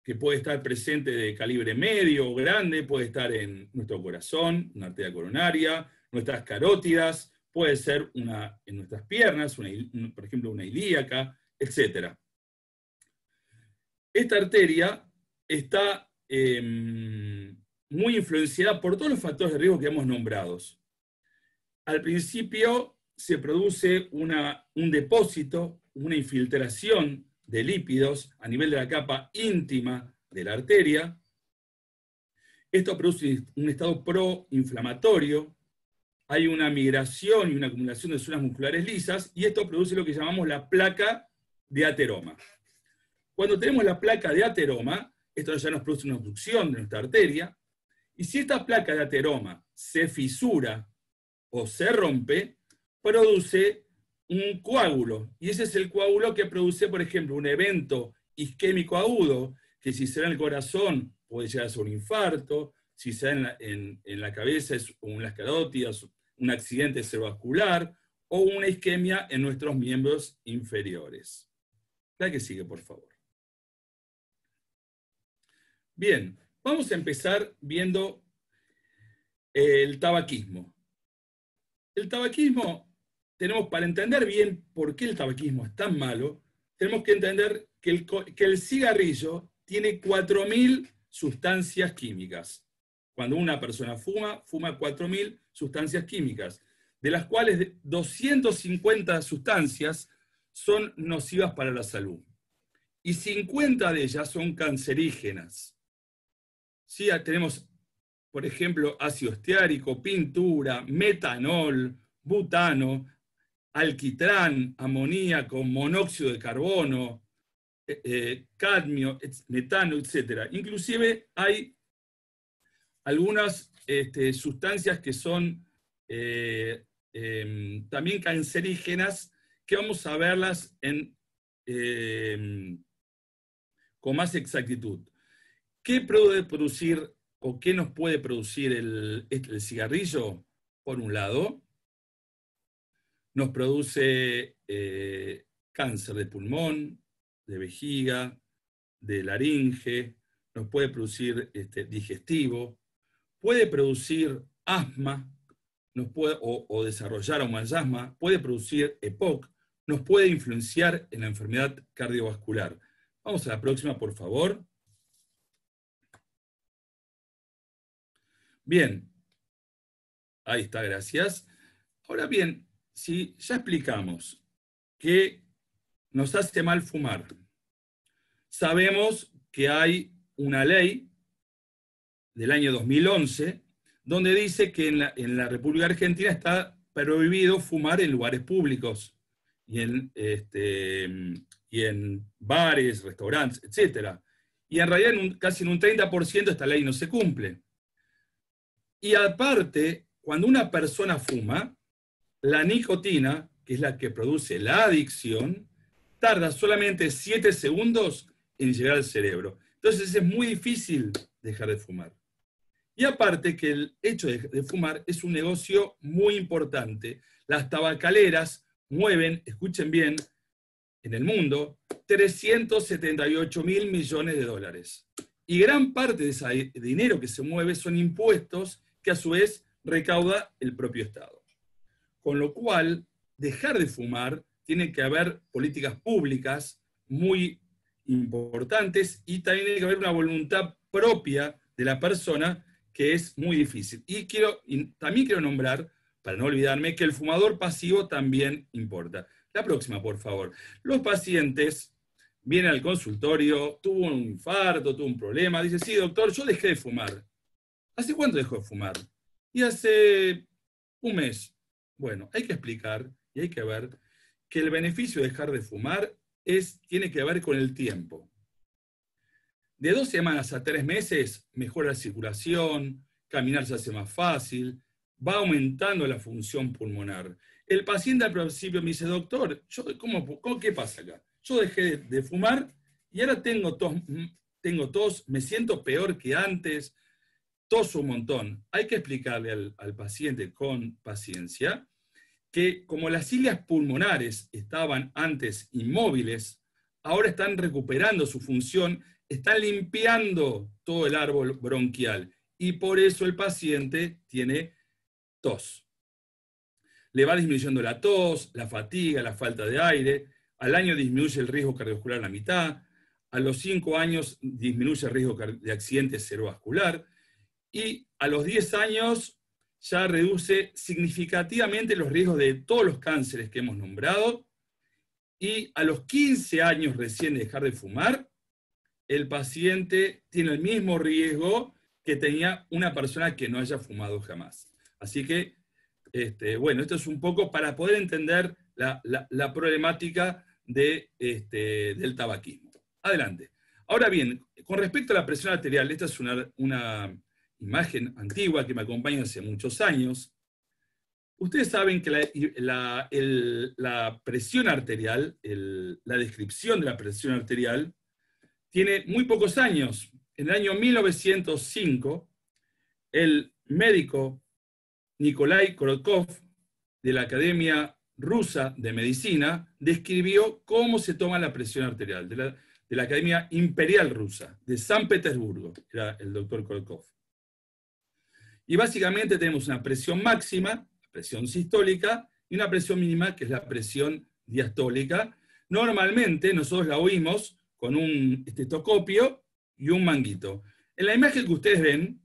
que puede estar presente de calibre medio o grande, puede estar en nuestro corazón, una arteria coronaria, nuestras carótidas, puede ser en nuestras piernas, por ejemplo una ilíaca, etc. Esta arteria está muy influenciada por todos los factores de riesgo que hemos nombrado. Al principio se produce un depósito, una infiltración de lípidos a nivel de la capa íntima de la arteria. Esto produce un estado proinflamatorio, hay una migración y una acumulación de células musculares lisas, y esto produce lo que llamamos la placa de ateroma. Cuando tenemos la placa de ateroma, esto ya nos produce una obstrucción de nuestra arteria, y si esta placa de ateroma se fisura o se rompe, produce un coágulo, y ese es el coágulo que produce, por ejemplo, un evento isquémico agudo, que si se da en el corazón puede llegar a ser un infarto, si se da en la cabeza es en las carótidas, un accidente cerebrovascular, o una isquemia en nuestros miembros inferiores. La que sigue, por favor. Bien, vamos a empezar viendo el tabaquismo. El tabaquismo, para entender bien por qué el tabaquismo es tan malo, tenemos que entender que el cigarrillo tiene 4.000 sustancias químicas. Cuando una persona fuma 4.000 sustancias químicas, de las cuales 250 sustancias son nocivas para la salud. Y 50 de ellas son cancerígenas. Sí, tenemos, por ejemplo, ácido esteárico, pintura, metanol, butano, alquitrán, amoníaco, monóxido de carbono, cadmio, metano, etc. Inclusive hay algunas sustancias que son también cancerígenas, que vamos a verlas con más exactitud. ¿Qué puede producir o qué nos puede producir el cigarrillo? Por un lado, nos produce cáncer de pulmón, de vejiga, de laringe, nos puede producir digestivo, puede producir asma, o desarrollar un asma, puede producir EPOC, nos puede influenciar en la enfermedad cardiovascular. Vamos a la próxima, por favor. Bien, ahí está, gracias. Ahora bien, si ya explicamos que nos hace mal fumar, sabemos que hay una ley del año 2011 donde dice que en la República Argentina está prohibido fumar en lugares públicos y en bares, restaurantes, etc. Y en realidad casi en un 30% esta ley no se cumple. Y aparte, cuando una persona fuma, la nicotina, que es la que produce la adicción, tarda solamente 7 segundos en llegar al cerebro. Entonces es muy difícil dejar de fumar. Y aparte que el hecho de fumar es un negocio muy importante. Las tabacaleras mueven, escuchen bien, en el mundo, 378.000 millones de dólares. Y gran parte de ese dinero que se mueve son impuestos que a su vez recauda el propio Estado. Con lo cual, dejar de fumar, tiene que haber políticas públicas muy importantes y también tiene que haber una voluntad propia de la persona, que es muy difícil. Y también quiero nombrar, para no olvidarme, que el fumador pasivo también importa. La próxima, por favor. Los pacientes vienen al consultorio, tuvo un infarto, tuvo un problema, dice, sí, doctor, yo dejé de fumar. ¿Hace cuánto dejó de fumar? Y hace un mes. Bueno, hay que explicar y hay que ver que el beneficio de dejar de fumar tiene que ver con el tiempo. De 2 semanas a 3 meses mejora la circulación, caminar se hace más fácil, va aumentando la función pulmonar. El paciente al principio me dice, doctor, ¿qué pasa acá? Yo dejé de fumar y ahora tengo tos, me siento peor que antes, toso un montón. Hay que explicarle al paciente con paciencia que como las cilias pulmonares estaban antes inmóviles, ahora están recuperando su función, están limpiando todo el árbol bronquial y por eso el paciente tiene tos. Le va disminuyendo la tos, la fatiga, la falta de aire, al año disminuye el riesgo cardiovascular a la mitad, a los 5 años disminuye el riesgo de accidente cerebrovascular y a los 10 años ya reduce significativamente los riesgos de todos los cánceres que hemos nombrado y a los 15 años recién de dejar de fumar, el paciente tiene el mismo riesgo que tenía una persona que no haya fumado jamás. Así que, bueno, esto es un poco para poder entender la problemática del tabaquismo. Adelante. Ahora bien, con respecto a la presión arterial, esta es una imagen antigua que me acompaña hace muchos años. Ustedes saben que la presión arterial, la descripción de la presión arterial, tiene muy pocos años. En el año 1905, el médico Nikolai Korotkov, de la Academia Rusa de Medicina, describió cómo se toma la presión arterial, de la Academia Imperial Rusa, de San Petersburgo, era el doctor Korotkov. Y básicamente tenemos una presión máxima, presión sistólica, y una presión mínima, que es la presión diastólica. Normalmente nosotros la oímos con un estetoscopio y un manguito. En la imagen que ustedes ven,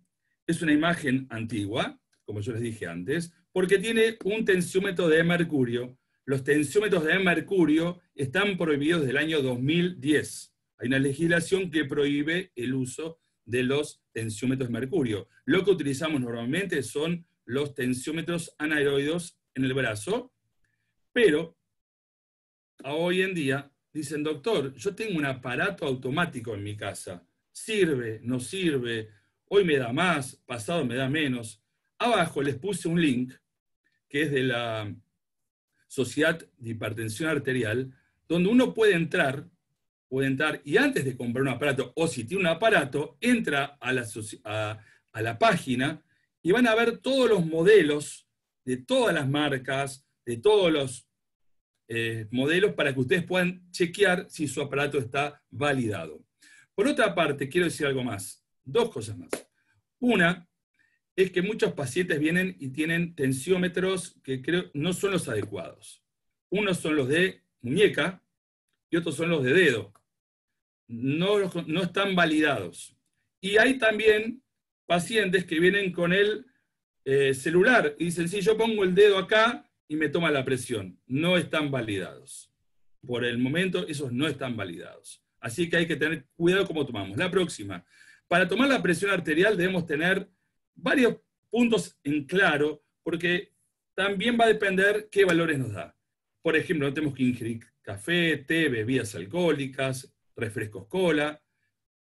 es una imagen antigua, como yo les dije antes, porque tiene un tensiómetro de mercurio. Los tensiómetros de mercurio están prohibidos desde el año 2010. Hay una legislación que prohíbe el uso de los tensiómetros de mercurio. Lo que utilizamos normalmente son los tensiómetros anaeroidos en el brazo, pero hoy en día dicen, doctor, yo tengo un aparato automático en mi casa. ¿Sirve? ¿No sirve? Hoy me da más, pasado me da menos. Abajo les puse un link que es de la Sociedad de Hipertensión Arterial, donde uno puede entrar y antes de comprar un aparato, o si tiene un aparato, entra a la página y van a ver todos los modelos de todas las marcas, de todos los modelos, para que ustedes puedan chequear si su aparato está validado. Por otra parte, quiero decir algo más, dos cosas más. Una es que muchos pacientes vienen y tienen tensiómetros que creo no son los adecuados. Unos son los de muñeca y otros son los de dedo. No están validados. Y hay también pacientes que vienen con el celular y dicen, sí, yo pongo el dedo acá y me toma la presión. No están validados. Por el momento, esos no están validados. Así que hay que tener cuidado cómo tomamos. La próxima. Para tomar la presión arterial debemos tener varios puntos en claro, porque también va a depender qué valores nos da. Por ejemplo, no tenemos que ingerir café, té, bebidas alcohólicas, refrescos cola,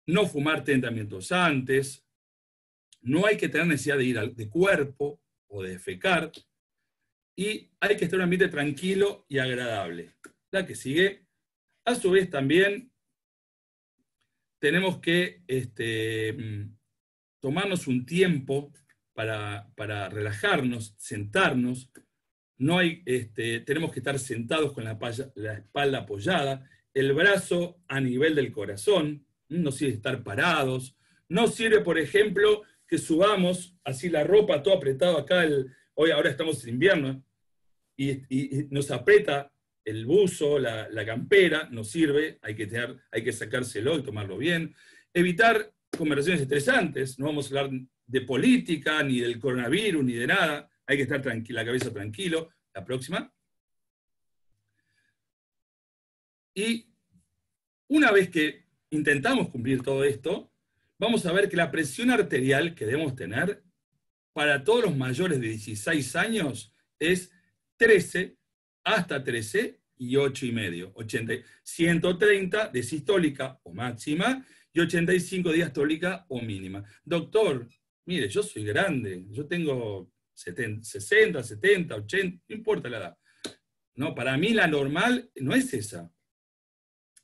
no fumar 30 minutos antes, no hay que tener necesidad de ir de cuerpo o de defecar, y hay que estar en un ambiente tranquilo y agradable. La que sigue, a su vez también tenemos que tomarnos un tiempo para relajarnos, sentarnos. No hay, tenemos que estar sentados con la espalda apoyada, el brazo a nivel del corazón, no sirve estar parados, no sirve, por ejemplo, que subamos así la ropa todo apretado acá, ahora estamos en invierno, y nos aprieta el buzo, la campera, no sirve, hay que sacárselo y tomarlo bien. Evitar conversaciones estresantes, no vamos a hablar de política, ni del coronavirus, ni de nada, hay que estar la cabeza tranquilo. La próxima. Y una vez que intentamos cumplir todo esto, vamos a ver que la presión arterial que debemos tener para todos los mayores de 16 años es 13 hasta 13 y 8,5. 130 de sistólica o máxima y 85 de diastólica o mínima. Doctor, mire, yo soy grande, yo tengo 60, 70, 80, no importa la edad. No, para mí la normal no es esa.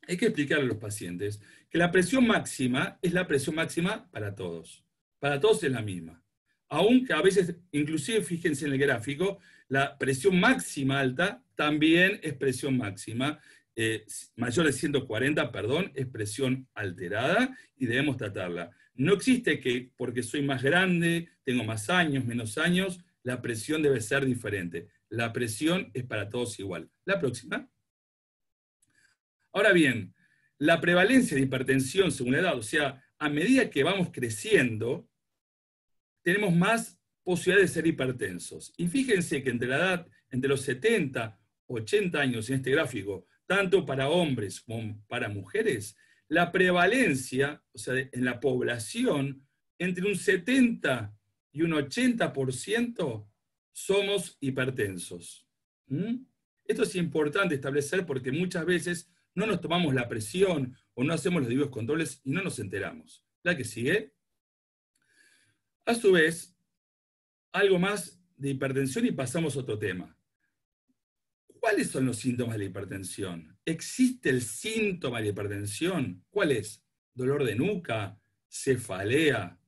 Hay que explicarle a los pacientes que la presión máxima es la presión máxima para todos. Para todos es la misma. Aunque a veces, inclusive fíjense en el gráfico, la presión máxima alta también es presión máxima. Mayor de 140, perdón, es presión alterada y debemos tratarla. No existe que porque soy más grande, tengo más años, menos años, la presión debe ser diferente. La presión es para todos igual. La próxima. Ahora bien, la prevalencia de hipertensión según la edad, o sea, a medida que vamos creciendo, tenemos más posibilidades de ser hipertensos. Y fíjense que entre los 70, 80 años en este gráfico, tanto para hombres como para mujeres, la prevalencia, o sea, en la población, entre un 70 y un 80% somos hipertensos. ¿Mm? Esto es importante establecer porque muchas veces no nos tomamos la presión o no hacemos los debidos controles y no nos enteramos. La que sigue. A su vez, algo más de hipertensión y pasamos a otro tema. ¿Cuáles son los síntomas de la hipertensión? ¿Existe el síntoma de la hipertensión? ¿Cuál es? ¿Dolor de nuca? ¿Cefalea?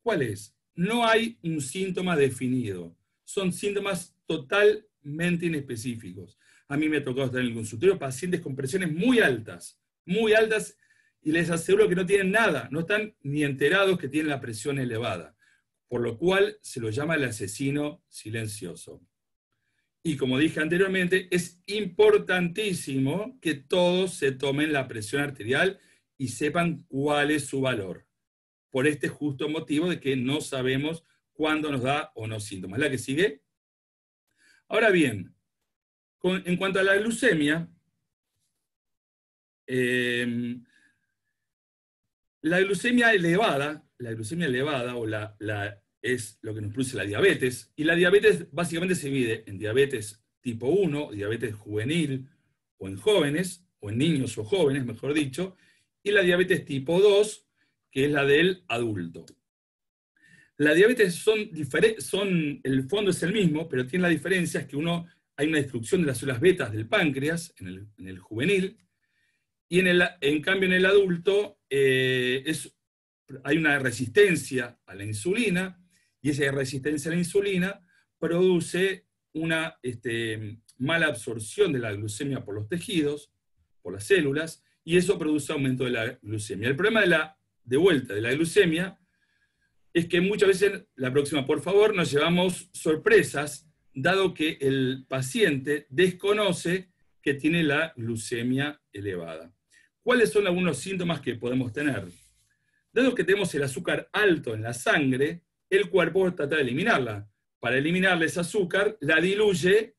¿Cuál es? No hay un síntoma definido. Son síntomas totalmente inespecíficos. A mí me ha tocado estar en el consultorio pacientes con presiones muy altas, y les aseguro que no tienen nada, no están ni enterados que tienen la presión elevada, por lo cual se lo llama el asesino silencioso. Y como dije anteriormente, es importantísimo que todos se tomen la presión arterial y sepan cuál es su valor, por este justo motivo de que no sabemos cuándo nos da o no síntomas. La que sigue. Ahora bien, en cuanto a la glucemia, la glucemia elevada es lo que nos produce la diabetes, y la diabetes básicamente se divide en diabetes tipo 1, diabetes juvenil, o en jóvenes, o en niños o jóvenes, mejor dicho, y la diabetes tipo 2, que es la del adulto. La diabetes el fondo es el mismo, pero tiene la diferencia es que hay una destrucción de las células betas del páncreas en el juvenil, y en cambio en el adulto hay una resistencia a la insulina, y esa resistencia a la insulina produce una mala absorción de la glucemia por los tejidos, por las células, y eso produce aumento de la glucemia. El problema de vuelta de la glucemia es que muchas veces, la próxima por favor, nos llevamos sorpresas, dado que el paciente desconoce que tiene la glucemia elevada. ¿Cuáles son algunos síntomas que podemos tener? Dado que tenemos el azúcar alto en la sangre, el cuerpo trata de eliminarla. Para eliminarle ese azúcar, la diluye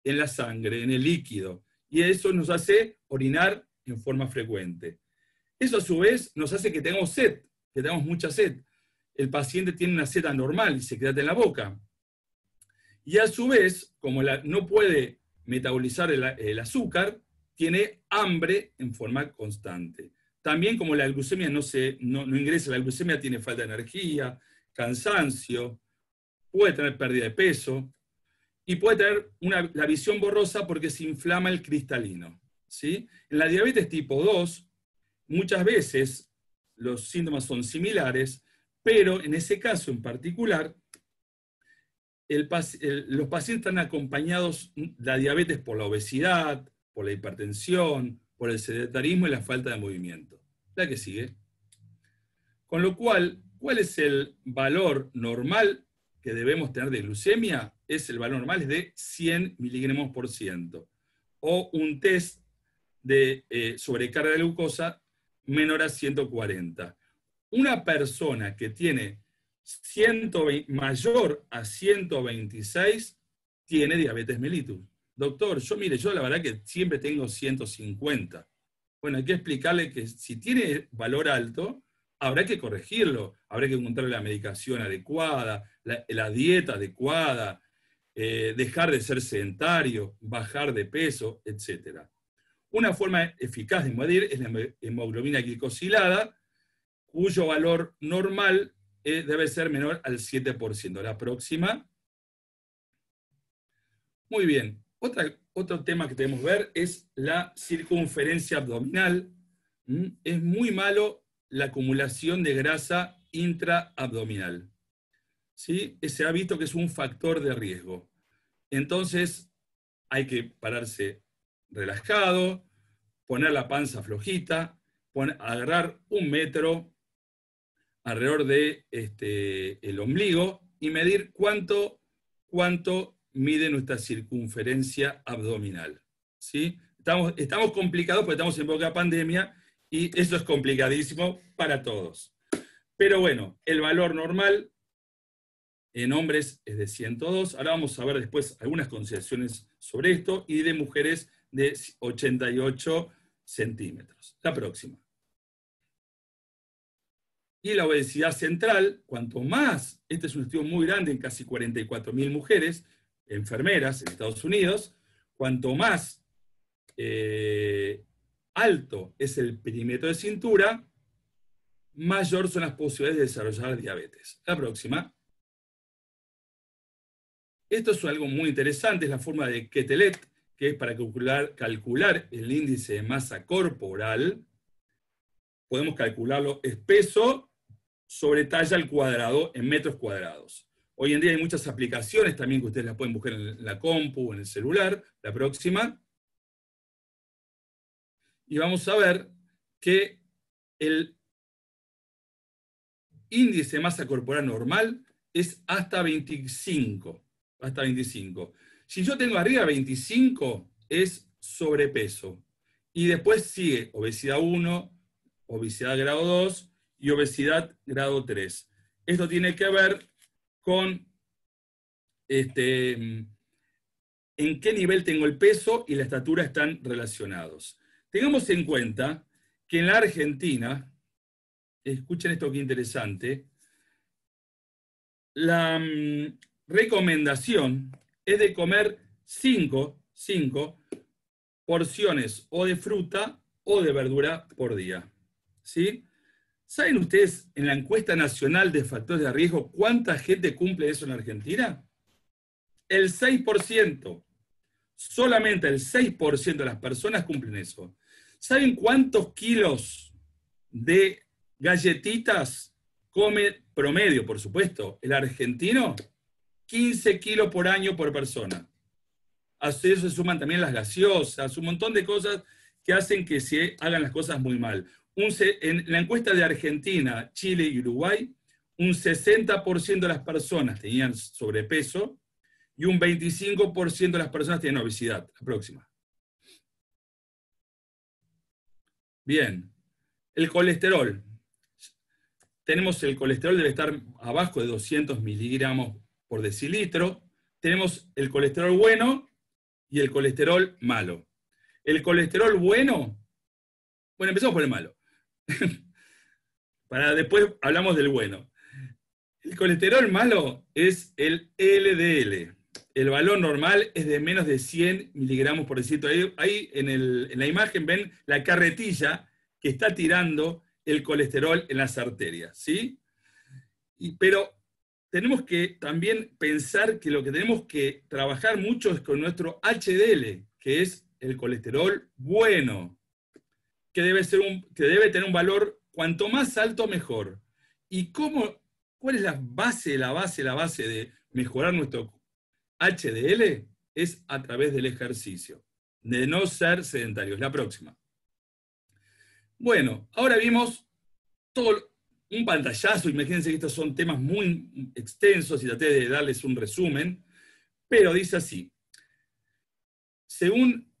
en la sangre, en el líquido, y eso nos hace orinar en forma frecuente. Eso a su vez nos hace que tengamos sed, que tengamos mucha sed. El paciente tiene una sed anormal y se queda en la boca. Y a su vez, como no puede metabolizar el azúcar, tiene hambre en forma constante. También como la glucemia no ingresa, la glucemia tiene falta de energía, cansancio, puede tener pérdida de peso, y puede tener la visión borrosa porque se inflama el cristalino. ¿Sí? En la diabetes tipo 2, muchas veces los síntomas son similares, pero en ese caso en particular, los pacientes están acompañados de la diabetes por la obesidad, por la hipertensión, por el sedentarismo y la falta de movimiento. La que sigue. Con lo cual, ¿cuál es el valor normal que debemos tener de glucemia? El valor normal es de 100 miligramos por ciento. O un test de sobrecarga de glucosa menor a 140. Una persona que tiene mayor a 126 tiene diabetes mellitus. Doctor, yo la verdad que siempre tengo 150. Bueno, hay que explicarle que si tiene valor alto, habrá que corregirlo, habrá que encontrar la medicación adecuada, la dieta adecuada, dejar de ser sedentario, bajar de peso, etc. Una forma eficaz de medir es la hemoglobina glicosilada, cuyo valor normal debe ser menor al 7%. La próxima. Muy bien. Otro tema que debemos ver es la circunferencia abdominal. Es muy malo la acumulación de grasa intraabdominal. ¿Sí? Se ha visto que es un factor de riesgo. Entonces, hay que pararse relajado, poner la panza flojita, agarrar 1 metro alrededor de el ombligo y medir cuánto mide nuestra circunferencia abdominal. ¿Sí? Estamos complicados porque estamos en época de pandemia y eso es complicadísimo para todos. Pero bueno, el valor normal en hombres es de 102. Ahora vamos a ver después algunas consideraciones sobre esto, y de mujeres de 88 centímetros. La próxima. Y la obesidad central, cuanto más, este es un estudio muy grande en casi 44.000 mujeres, enfermeras en Estados Unidos, cuanto más alto es el perímetro de cintura, mayor son las posibilidades de desarrollar diabetes. La próxima. Esto es algo muy interesante, es la forma de Quetelet, que es para calcular el índice de masa corporal. Podemos calcularlo, es peso sobre talla al cuadrado en metros cuadrados. Hoy en día hay muchas aplicaciones también que ustedes las pueden buscar en la compu o en el celular. La próxima. Y vamos a ver que el índice de masa corporal normal es hasta 25. Hasta 25. Si yo tengo arriba 25, es sobrepeso. Y después sigue obesidad 1, obesidad grado 2 y obesidad grado 3. Esto tiene que ver con en qué nivel tengo el peso y la estatura están relacionados. Tengamos en cuenta que en la Argentina, escuchen esto que interesante, la recomendación es de comer 5 porciones o de fruta o de verdura por día. ¿Sí? ¿Saben ustedes en la encuesta nacional de factores de riesgo cuánta gente cumple eso en Argentina? El 6%. Solamente el 6% de las personas cumplen eso. ¿Saben cuántos kilos de galletitas come promedio, por supuesto, el argentino? 15 kilos por año por persona. A eso se suman también las gaseosas, un montón de cosas que hacen que se hagan las cosas muy mal. En la encuesta de Argentina, Chile y Uruguay, un 60% de las personas tenían sobrepeso y un 25% de las personas tenían obesidad. La próxima. Bien. El colesterol. Tenemos el colesterol debe estar abajo de 200 miligramos por decilitro. Tenemos el colesterol bueno y el colesterol malo. El colesterol bueno, empezamos por el malo. Para después hablamos del bueno. El colesterol malo es el LDL. El valor normal es de menos de 100 miligramos por decilitro. Ahí en la imagen ven la carretilla que está tirando el colesterol en las arterias, ¿sí? Pero tenemos que también pensar que lo que tenemos que trabajar mucho es con nuestro HDL, que es el colesterol bueno, que debe tener un valor cuanto más alto mejor. ¿Y cuál es la base de mejorar nuestro HDL? Es a través del ejercicio, de no ser sedentarios. La próxima. Bueno, ahora vimos todo un pantallazo, imagínense que estos son temas muy extensos y traté de darles un resumen, pero dice así. Según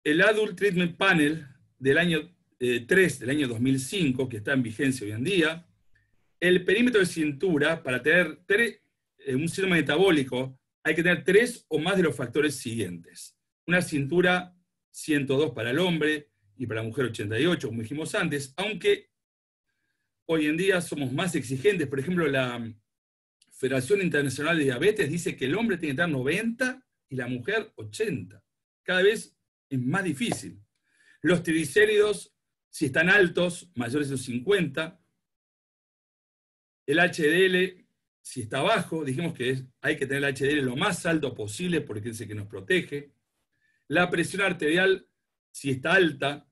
el Adult Treatment Panel del año 3, del año 2005, que está en vigencia hoy en día, el perímetro de cintura, para tener un síndrome metabólico, hay que tener 3 o más de los factores siguientes. Una cintura 102 para el hombre y para la mujer 88, como dijimos antes, aunque hoy en día somos más exigentes. Por ejemplo, la Federación Internacional de Diabetes dice que el hombre tiene que tener 90 y la mujer 80. Cada vez es más difícil. Los triglicéridos, si están altos, mayores de 50. El HDL, si está bajo, dijimos que hay que tener el HDL lo más alto posible porque es el que nos protege. La presión arterial, si está alta,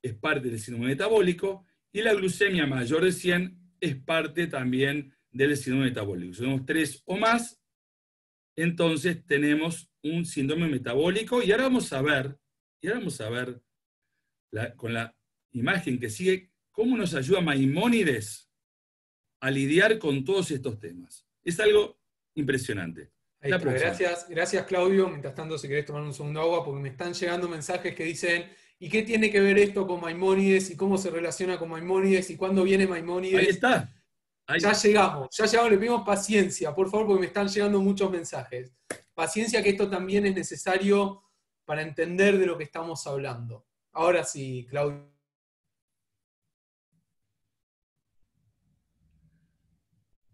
es parte del síndrome metabólico. Y la glucemia mayor de 100 es parte también del síndrome metabólico. Si tenemos 3 o más, entonces tenemos un síndrome metabólico. Y ahora vamos a ver con la imagen que sigue, cómo nos ayuda Maimónides a lidiar con todos estos temas. Es algo impresionante. Ahí está. Gracias Claudio. Mientras tanto, si querés tomar un segundo agua, porque me están llegando mensajes que dicen, ¿y qué tiene que ver esto con Maimónides? ¿Y cómo se relaciona con Maimónides? ¿Y cuándo viene Maimónides? Ahí está. Ya llegamos, le pedimos paciencia, por favor, porque me están llegando muchos mensajes. Paciencia, que esto también es necesario para entender de lo que estamos hablando. Ahora sí, Claudio.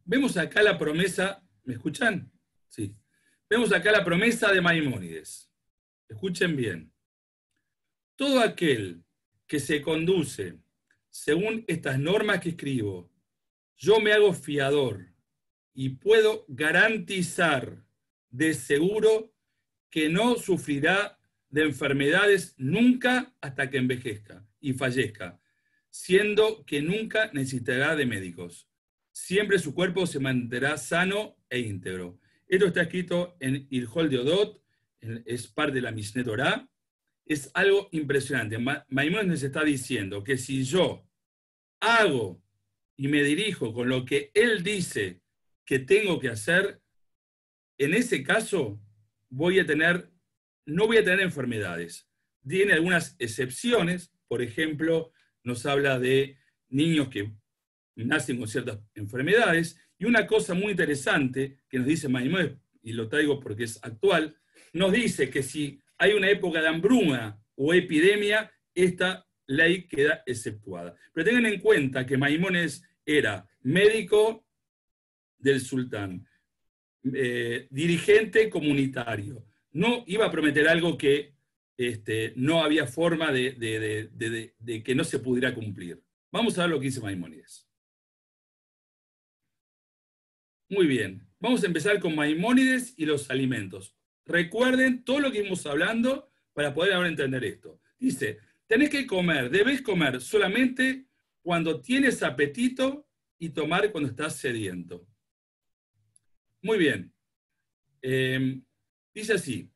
Vemos acá la promesa, ¿me escuchan? Sí. Vemos acá la promesa de Maimónides. Escuchen bien. Todo aquel que se conduce según estas normas que escribo, yo me hago fiador y puedo garantizar de seguro que no sufrirá de enfermedades nunca hasta que envejezca y fallezca, siendo que nunca necesitará de médicos. Siempre su cuerpo se mantendrá sano e íntegro. Esto está escrito en Ilhol de Odot, es parte de la Mishneh Torah. Es algo impresionante. Maimónides nos está diciendo que si yo hago y me dirijo con lo que él dice que tengo que hacer, en ese caso no voy a tener enfermedades. Tiene algunas excepciones, por ejemplo, nos habla de niños que nacen con ciertas enfermedades, y una cosa muy interesante que nos dice Maimónides, y lo traigo porque es actual, nos dice que si hay una época de hambruna o epidemia, esta ley queda exceptuada. Pero tengan en cuenta que Maimónides era médico del sultán, dirigente comunitario. No iba a prometer algo que no había forma de que no se pudiera cumplir. Vamos a ver lo que dice Maimónides. Muy bien, vamos a empezar con Maimónides y los alimentos. Recuerden todo lo que íbamos hablando para poder ahora entender esto. Dice, debes comer solamente cuando tienes apetito y tomar cuando estás sediento. Muy bien. Dice así,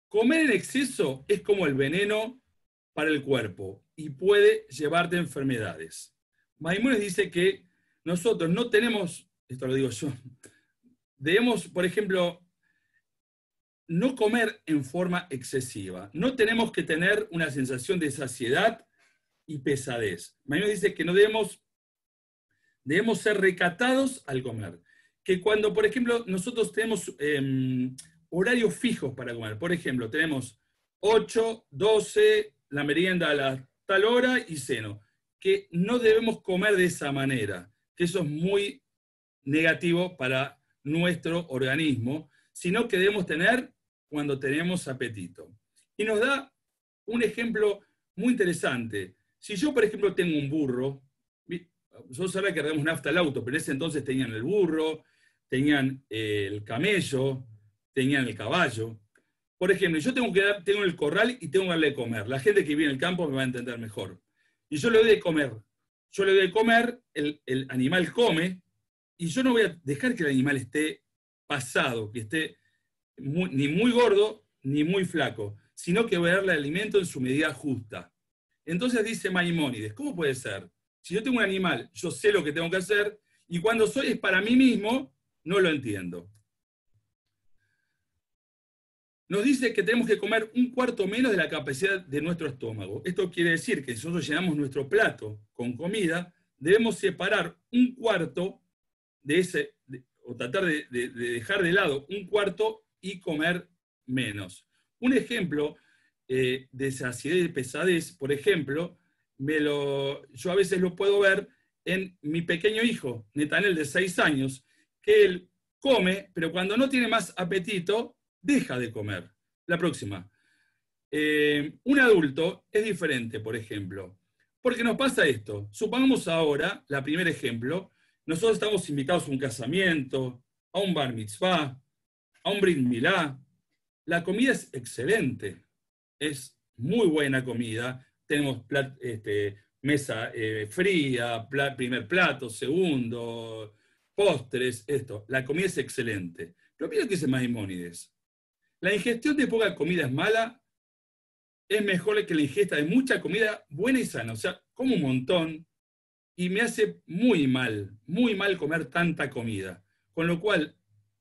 comer en exceso es como el veneno para el cuerpo y puede llevarte a enfermedades. Maimónides dice que nosotros no tenemos, esto lo digo yo, debemos, por ejemplo, no comer en forma excesiva. No tenemos que tener una sensación de saciedad y pesadez. Maimónides dice que no debemos ser recatados al comer. Que cuando, por ejemplo, nosotros tenemos horarios fijos para comer. Por ejemplo, tenemos 8, 12, la merienda a la tal hora y ceno. Que no debemos comer de esa manera. Que eso es muy negativo para nuestro organismo, sino que debemos tener cuando tenemos apetito. Y nos da un ejemplo muy interesante. Si yo, por ejemplo, tengo un burro, yo sabía que regamos nafta al auto, pero en ese entonces tenían el burro, tenían el camello, tenían el caballo. Por ejemplo, yo tengo el corral y tengo que darle de comer. La gente que vive en el campo me va a entender mejor. Y yo le doy de comer. Yo le doy de comer, el animal come, y yo no voy a dejar que el animal esté pasado, que esté ni muy gordo ni muy flaco, sino que voy a darle alimento en su medida justa. Entonces dice Maimónides, ¿cómo puede ser? Si yo tengo un animal, yo sé lo que tengo que hacer, y cuando es para mí mismo, no lo entiendo. Nos dice que tenemos que comer un cuarto menos de la capacidad de nuestro estómago. Esto quiere decir que si nosotros llenamos nuestro plato con comida, debemos separar un cuarto de ese, o tratar de dejar de lado un cuarto y comer menos. Un ejemplo de saciedad y de pesadez, por ejemplo, yo a veces lo puedo ver en mi pequeño hijo, Netanel, de 6 años, que él come, pero cuando no tiene más apetito, deja de comer. La próxima. Un adulto es diferente, por ejemplo. Porque nos pasa esto. Supongamos ahora, el primer ejemplo, nosotros estamos invitados a un casamiento, a un bar mitzvah, a un brit milá. La comida es excelente. Es muy buena comida. Tenemos mesa fría, primer plato, segundo, postres, esto. La comida es excelente. Pero mira lo que dice Maimónides. La ingestión de poca comida es mala, es mejor que la ingesta de mucha comida buena y sana. O sea, como un montón y me hace muy mal comer tanta comida. Con lo cual,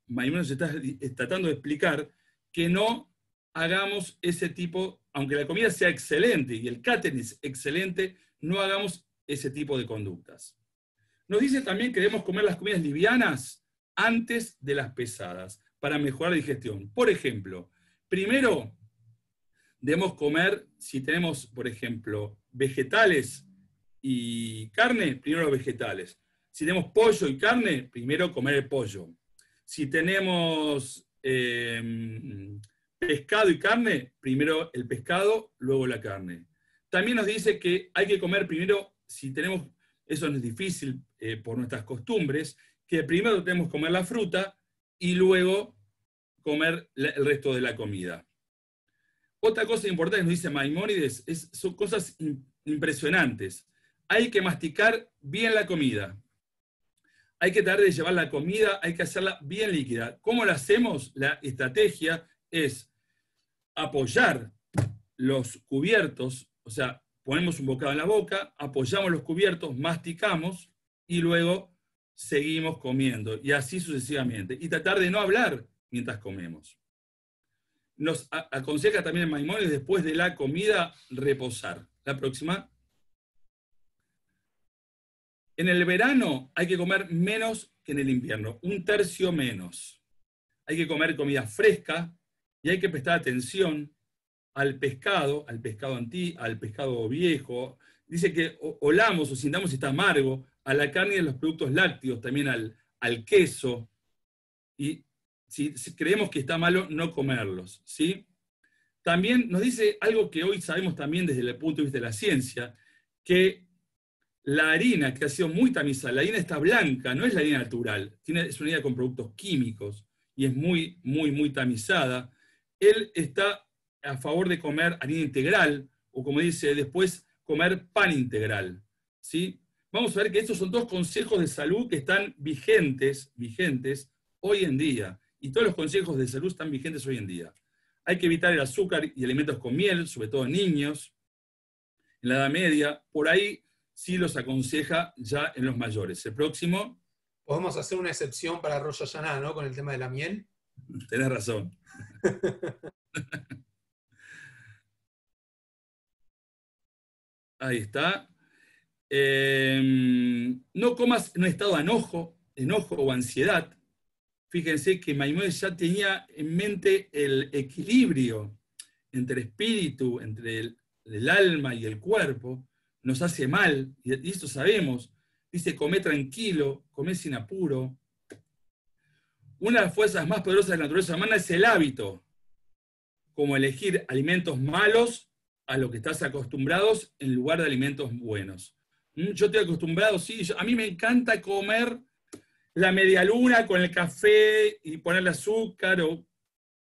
Maimónides está tratando de explicar que no hagamos ese tipo, aunque la comida sea excelente y el catering es excelente, no hagamos ese tipo de conductas. Nos dice también que debemos comer las comidas livianas antes de las pesadas para mejorar la digestión. Por ejemplo, primero, debemos comer, si tenemos, por ejemplo, vegetales y carne, primero los vegetales. Si tenemos pollo y carne, primero comer el pollo. Si tenemos pescado y carne, primero el pescado, luego la carne. También nos dice que hay que comer primero, si tenemos, eso no es difícil por nuestras costumbres, que primero tenemos que comer la fruta y luego comer el resto de la comida. Otra cosa importante que nos dice Maimónides son cosas impresionantes. Hay que masticar bien la comida. Hay que tratar de llevar la comida, hay que hacerla bien líquida. ¿Cómo lo hacemos? La estrategia es apoyar los cubiertos, o sea, ponemos un bocado en la boca, apoyamos los cubiertos, masticamos y luego seguimos comiendo, y así sucesivamente. Y tratar de no hablar mientras comemos. Nos aconseja también Maimónides después de la comida reposar. La próxima. En el verano hay que comer menos que en el invierno, 1/3 menos. Hay que comer comida fresca y hay que prestar atención al pescado al pescado viejo. Dice que olamos o sintamos si está amargo, a la carne y a los productos lácteos, también al queso. Y si creemos que está malo, no comerlos, ¿sí? También nos dice algo que hoy sabemos también desde el punto de vista de la ciencia, que la harina, que ha sido muy tamizada, la harina está blanca, no es la harina natural, es una harina con productos químicos y es muy, muy, muy tamizada. Él está a favor de comer harina integral, o como dice después, comer pan integral, ¿sí? Vamos a ver que estos son 2 consejos de salud que están vigentes hoy en día, y todos los consejos de salud están vigentes hoy en día. Hay que evitar el azúcar y alimentos con miel, sobre todo en niños, en la Edad Media, por ahí sí los aconseja ya en los mayores. El próximo. Podemos hacer una excepción para Rosh Hashanah, ¿no? Con el tema de la miel. Tenés razón. Ahí está. No comas en un estado de enojo o ansiedad. Fíjense que Maimónides ya tenía en mente el equilibrio entre el espíritu, entre el alma y el cuerpo. Nos hace mal, y esto sabemos. Dice, come tranquilo, come sin apuro. Una de las fuerzas más poderosas de la naturaleza humana es el hábito, como elegir alimentos malos a lo que estás acostumbrados en lugar de alimentos buenos. Yo estoy acostumbrado, sí, a mí me encanta comer la medialuna con el café y ponerle azúcar.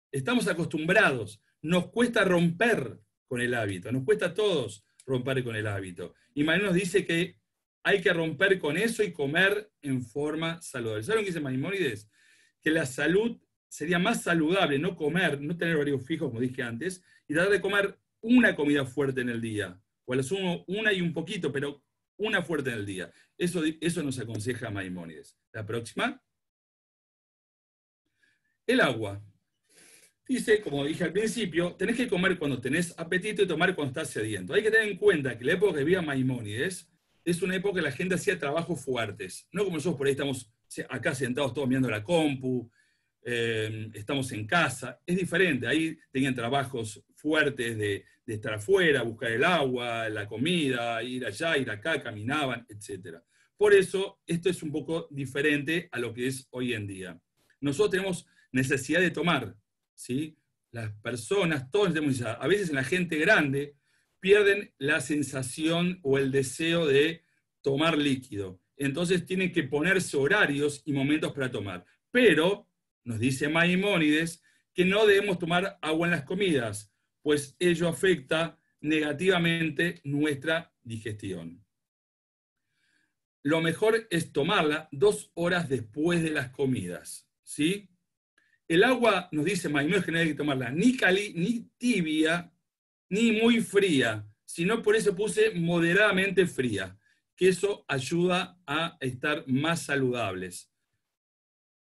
Estamos acostumbrados, nos cuesta romper con el hábito, nos cuesta a todos romper con el hábito. Y Maimónides nos dice que hay que romper con eso y comer en forma saludable. ¿Saben lo que dice Maimónides? Que la salud sería más saludable no comer, no tener horarios fijos, como dije antes, y tratar de comer una comida fuerte en el día, o a lo sumo una y un poquito, pero una fuerte en el día. Eso nos aconseja Maimónides. La próxima. El agua. Dice, como dije al principio, tenés que comer cuando tenés apetito y tomar cuando estás sediento. Hay que tener en cuenta que la época que vivía Maimónides es una época que la gente hacía trabajos fuertes. No como nosotros por ahí estamos acá sentados todos mirando la compu, estamos en casa. Es diferente. Ahí tenían trabajos fuertes de estar afuera, buscar el agua, la comida, ir allá, ir acá, caminaban, etc. Por eso, esto es un poco diferente a lo que es hoy en día. Nosotros tenemos necesidad de tomar, ¿sí? Las personas, todos tenemos necesidad. A veces en la gente grande pierden la sensación o el deseo de tomar líquido. Entonces tienen que ponerse horarios y momentos para tomar. Pero, nos dice Maimónides, que no debemos tomar agua en las comidas, pues ello afecta negativamente nuestra digestión. Lo mejor es tomarla 2 horas después de las comidas, ¿sí? El agua, nos dice Maimónides, que no hay que tomarla ni tibia, ni muy fría, sino por eso puse moderadamente fría, que eso ayuda a estar más saludables.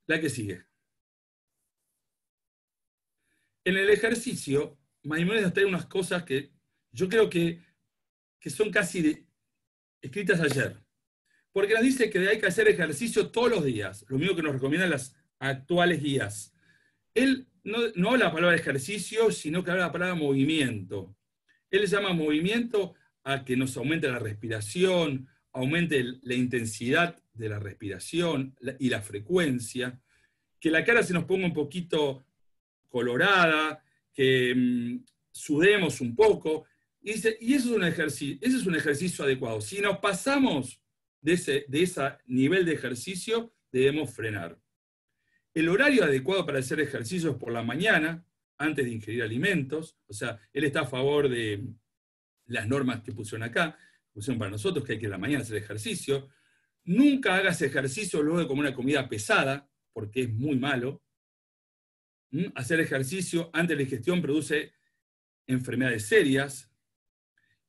La que sigue. En el ejercicio, Maimónides nos trae unas cosas que yo creo que son casi escritas ayer. Porque nos dice que hay que hacer ejercicio todos los días, lo mismo que nos recomiendan las actuales guías. él no habla la palabra ejercicio, sino que habla la palabra movimiento. Él le llama movimiento a que nos aumente la respiración, aumente la intensidad de la respiración y la frecuencia, que la cara se nos ponga un poquito colorada, que sudemos un poco, y eso es ese es un ejercicio adecuado. Si nos pasamos de ese nivel de ejercicio, debemos frenar. El horario adecuado para hacer ejercicio es por la mañana, antes de ingerir alimentos. O sea, él está a favor de las normas que pusieron acá, pusieron para nosotros, que hay que en la mañana hacer ejercicio. Nunca hagas ejercicio luego de comer una comida pesada, porque es muy malo. Hacer ejercicio antes de la digestión produce enfermedades serias.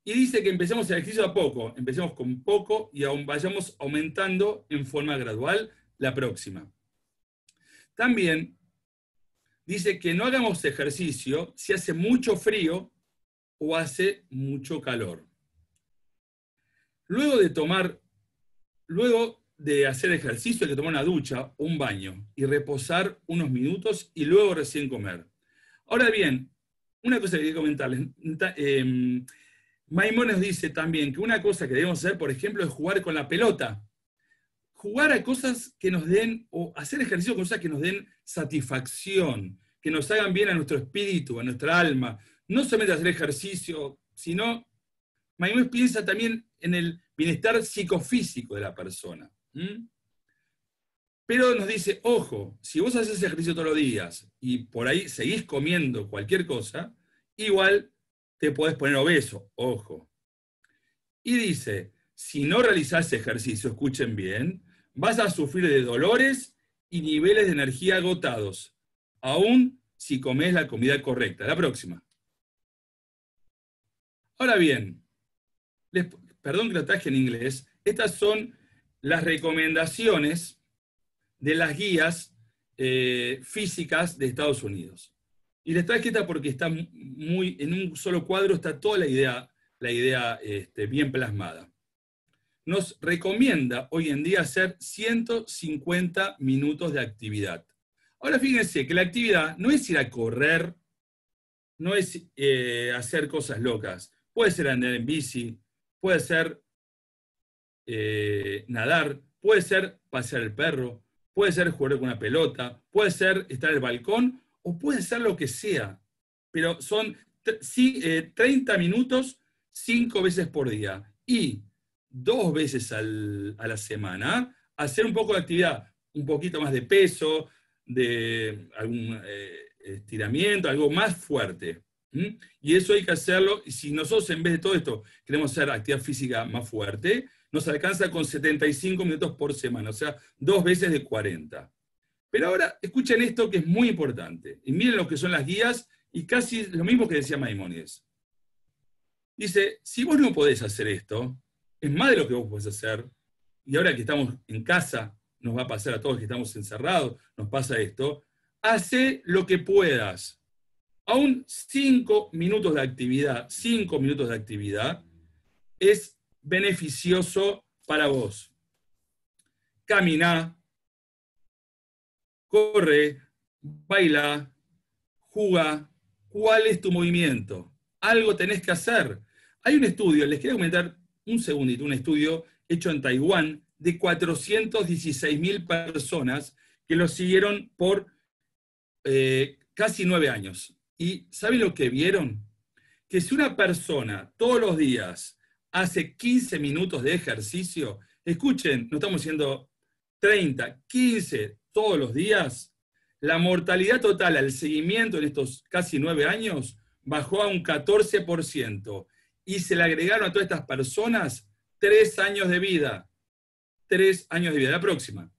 Y dice que empecemos el ejercicio a poco, empecemos con poco y aún vayamos aumentando en forma gradual la próxima. También dice que no hagamos ejercicio si hace mucho frío o hace mucho calor. Luego de hacer ejercicio hay que tomar una ducha o un baño y reposar unos minutos y luego recién comer. Ahora bien, una cosa que quería comentarles. Maimónides dice también que una cosa que debemos hacer, por ejemplo, es jugar con la pelota. Jugar a cosas que nos den, o hacer ejercicio con cosas que nos den satisfacción, que nos hagan bien a nuestro espíritu, a nuestra alma. No solamente hacer ejercicio, sino, Maimónides piensa también en el bienestar psicofísico de la persona. Pero nos dice, ojo, si vos haces ejercicio todos los días y por ahí seguís comiendo cualquier cosa, igual te podés poner obeso, ojo. Y dice, si no realizás ejercicio, escuchen bien, vas a sufrir de dolores y niveles de energía agotados, aún si comés la comida correcta. La próxima. Ahora bien, perdón que lo traje en inglés, estas son las recomendaciones de las guías físicas de Estados Unidos. Y les traje esta porque está en un solo cuadro está toda la idea bien plasmada. Nos recomienda hoy en día hacer 150 minutos de actividad. Ahora fíjense que la actividad no es ir a correr, no es hacer cosas locas. Puede ser andar en bici, puede ser nadar, puede ser pasear el perro, puede ser jugar con una pelota, puede ser estar en el balcón, o puede ser lo que sea. Pero son 30 minutos 5 veces por día. Y 2 veces a la semana, hacer un poco de actividad, un poquito más de peso, de algún estiramiento, algo más fuerte. Y eso hay que hacerlo, y si nosotros en vez de todo esto queremos hacer actividad física más fuerte, nos alcanza con 75 minutos por semana, o sea, 2 veces de 40. Pero ahora escuchen esto que es muy importante, y miren lo que son las guías, y casi lo mismo que decía Maimónides. Dice, si vos no podés hacer esto, es más de lo que vos podés hacer, y ahora que estamos en casa, nos va a pasar a todos que estamos encerrados, nos pasa esto, hace lo que puedas. Aún 5 minutos de actividad, 5 minutos de actividad, es beneficioso para vos. Camina, corre, baila, juega. ¿Cuál es tu movimiento? Algo tenés que hacer. Hay un estudio, les quiero comentar un segundito, un estudio hecho en Taiwán de 416.000 personas que lo siguieron por casi 9 años. ¿Y saben lo que vieron? Que si una persona todos los días hace 15 minutos de ejercicio, escuchen, no estamos diciendo 30, 15 todos los días, la mortalidad total al seguimiento en estos casi 9 años bajó a un 14%. Y se le agregaron a todas estas personas 3 años de vida. 3 años de vida. La próxima.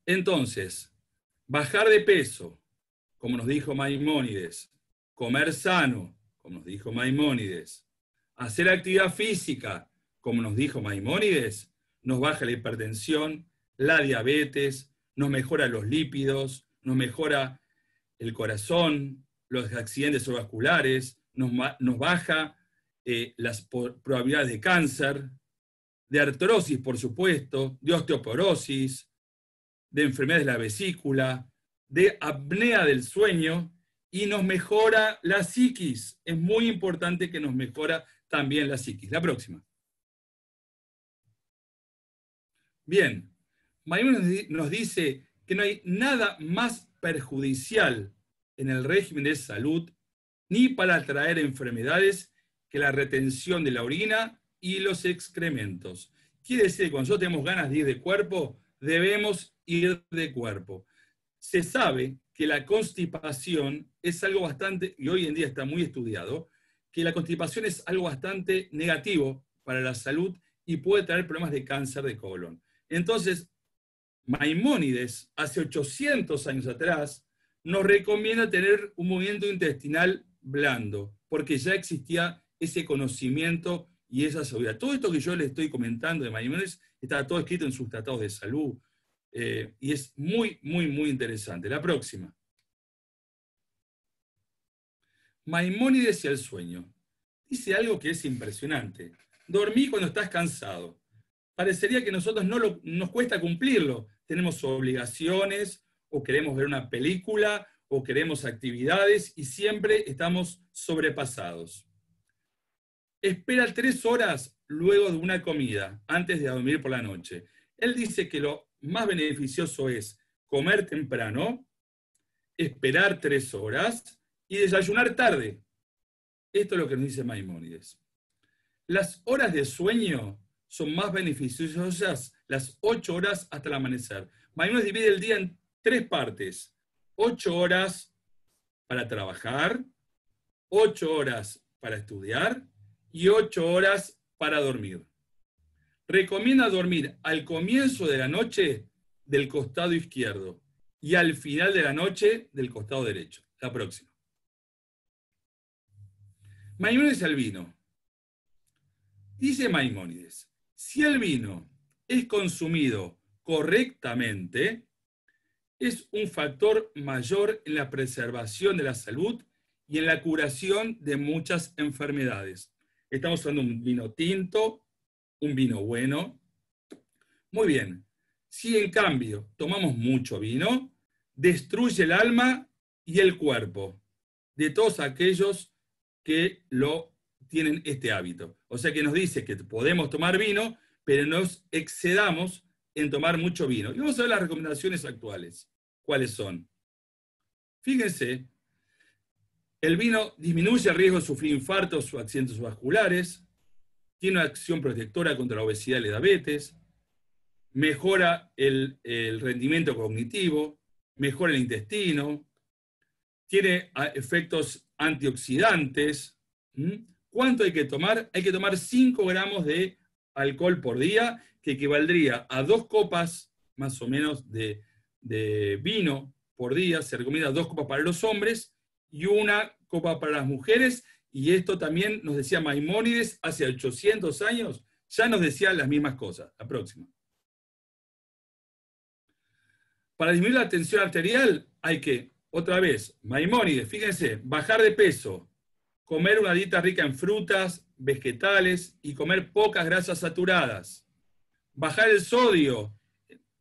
Entonces, bajar de peso, como nos dijo Maimónides, comer sano, como nos dijo Maimónides, hacer actividad física, como nos dijo Maimónides, nos baja la hipertensión, la diabetes, nos mejora los lípidos, nos mejora el corazón, los accidentes cerebrovasculares, nos baja las probabilidades de cáncer, de artrosis, por supuesto, de osteoporosis, de enfermedades de la vesícula, de apnea del sueño, y nos mejora la psiquis. Es muy importante que nos mejora también la psiquis. La próxima. Bien, Maimónides nos dice que no hay nada más perjudicial en el régimen de salud, ni para atraer enfermedades, que la retención de la orina y los excrementos. Quiere decir que cuando nosotros tenemos ganas de ir de cuerpo, debemos ir de cuerpo. Se sabe que la constipación es algo bastante, y hoy en día está muy estudiado, que la constipación es algo bastante negativo para la salud y puede traer problemas de cáncer de colon. Entonces, Maimónides, hace 800 años atrás, nos recomienda tener un movimiento intestinal blando, porque ya existía ese conocimiento y esa seguridad. Todo esto que yo les estoy comentando de Maimónides está todo escrito en sus tratados de salud, y es muy, muy, muy interesante. La próxima. Maimónides y el sueño. Dice algo que es impresionante. Dormí cuando estás cansado. Parecería que a nosotros nos cuesta cumplirlo. Tenemos obligaciones, o queremos ver una película, o queremos actividades, y siempre estamos sobrepasados. Espera 3 horas luego de una comida, antes de dormir por la noche. Él dice que lo más beneficioso es comer temprano, esperar 3 horas y desayunar tarde. Esto es lo que nos dice Maimónides. Las horas de sueño son más beneficiosas las 8 horas hasta el amanecer. Maimónides divide el día en 3 partes. 8 horas para trabajar, 8 horas para estudiar y 8 horas para dormir. Recomienda dormir al comienzo de la noche del costado izquierdo y al final de la noche del costado derecho. La próxima. Maimónides al vino. Dice Maimónides, si el vino es consumido correctamente, es un factor mayor en la preservación de la salud y en la curación de muchas enfermedades. Estamos hablando de un vino tinto, un vino bueno. Muy bien. Si en cambio tomamos mucho vino, destruye el alma y el cuerpo de todos aquellos que lo tienen este hábito. O sea que nos dice que podemos tomar vino, pero nos excedamos en tomar mucho vino. Y vamos a ver las recomendaciones actuales. ¿Cuáles son? Fíjense, el vino disminuye el riesgo de sufrir infartos o accidentes vasculares, tiene una acción protectora contra la obesidad y la diabetes, mejora el rendimiento cognitivo, mejora el intestino, tiene efectos antioxidantes. ¿Cuánto hay que tomar? Hay que tomar 5 gramos de alcohol por día, que equivaldría a 2 copas más o menos de vino por día. Se recomienda 2 copas para los hombres y 1 copa para las mujeres, y esto también nos decía Maimónides hace 800 años, ya nos decía las mismas cosas. La próxima. Para disminuir la tensión arterial hay que, otra vez, Maimónides, fíjense, bajar de peso, comer una dieta rica en frutas, vegetales y comer pocas grasas saturadas. Bajar el sodio.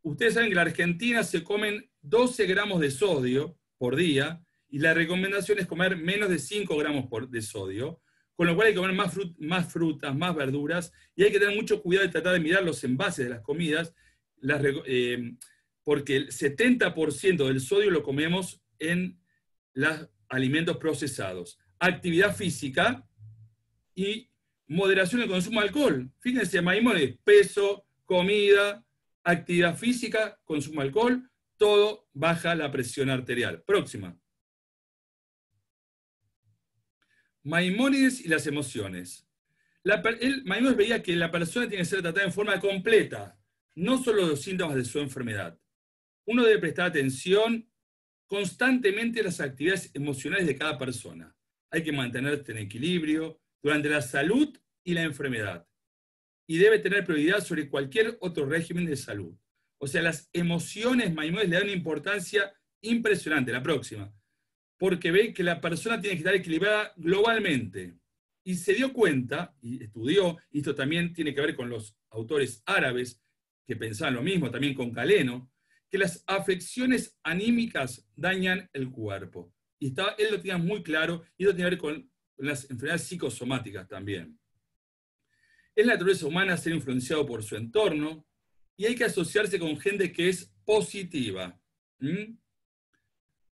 Ustedes saben que en la Argentina se comen 12 gramos de sodio por día, y la recomendación es comer menos de 5 gramos de sodio, con lo cual hay que comer más frutas, más verduras, y hay que tener mucho cuidado de tratar de mirar los envases de las comidas, porque el 70% del sodio lo comemos en los alimentos procesados. Actividad física y moderación del consumo de alcohol. Fíjense, Maimónides, peso, comida, actividad física, consumo de alcohol, todo baja la presión arterial. Próxima. Maimónides y las emociones. Maimónides veía que la persona tiene que ser tratada en forma completa, no solo los síntomas de su enfermedad. Uno debe prestar atención constantemente a las actividades emocionales de cada persona. Hay que mantenerse en equilibrio durante la salud y la enfermedad. Y debe tener prioridad sobre cualquier otro régimen de salud. O sea, las emociones, Maimónides le dan una importancia impresionante. La próxima. Porque ve que la persona tiene que estar equilibrada globalmente. Y se dio cuenta, y estudió, y esto también tiene que ver con los autores árabes, que pensaban lo mismo, también con Galeno, que las afecciones anímicas dañan el cuerpo. Y él lo tenía muy claro, y eso tiene que ver con las enfermedades psicosomáticas también. Es la naturaleza humana ser influenciado por su entorno, y hay que asociarse con gente que es positiva.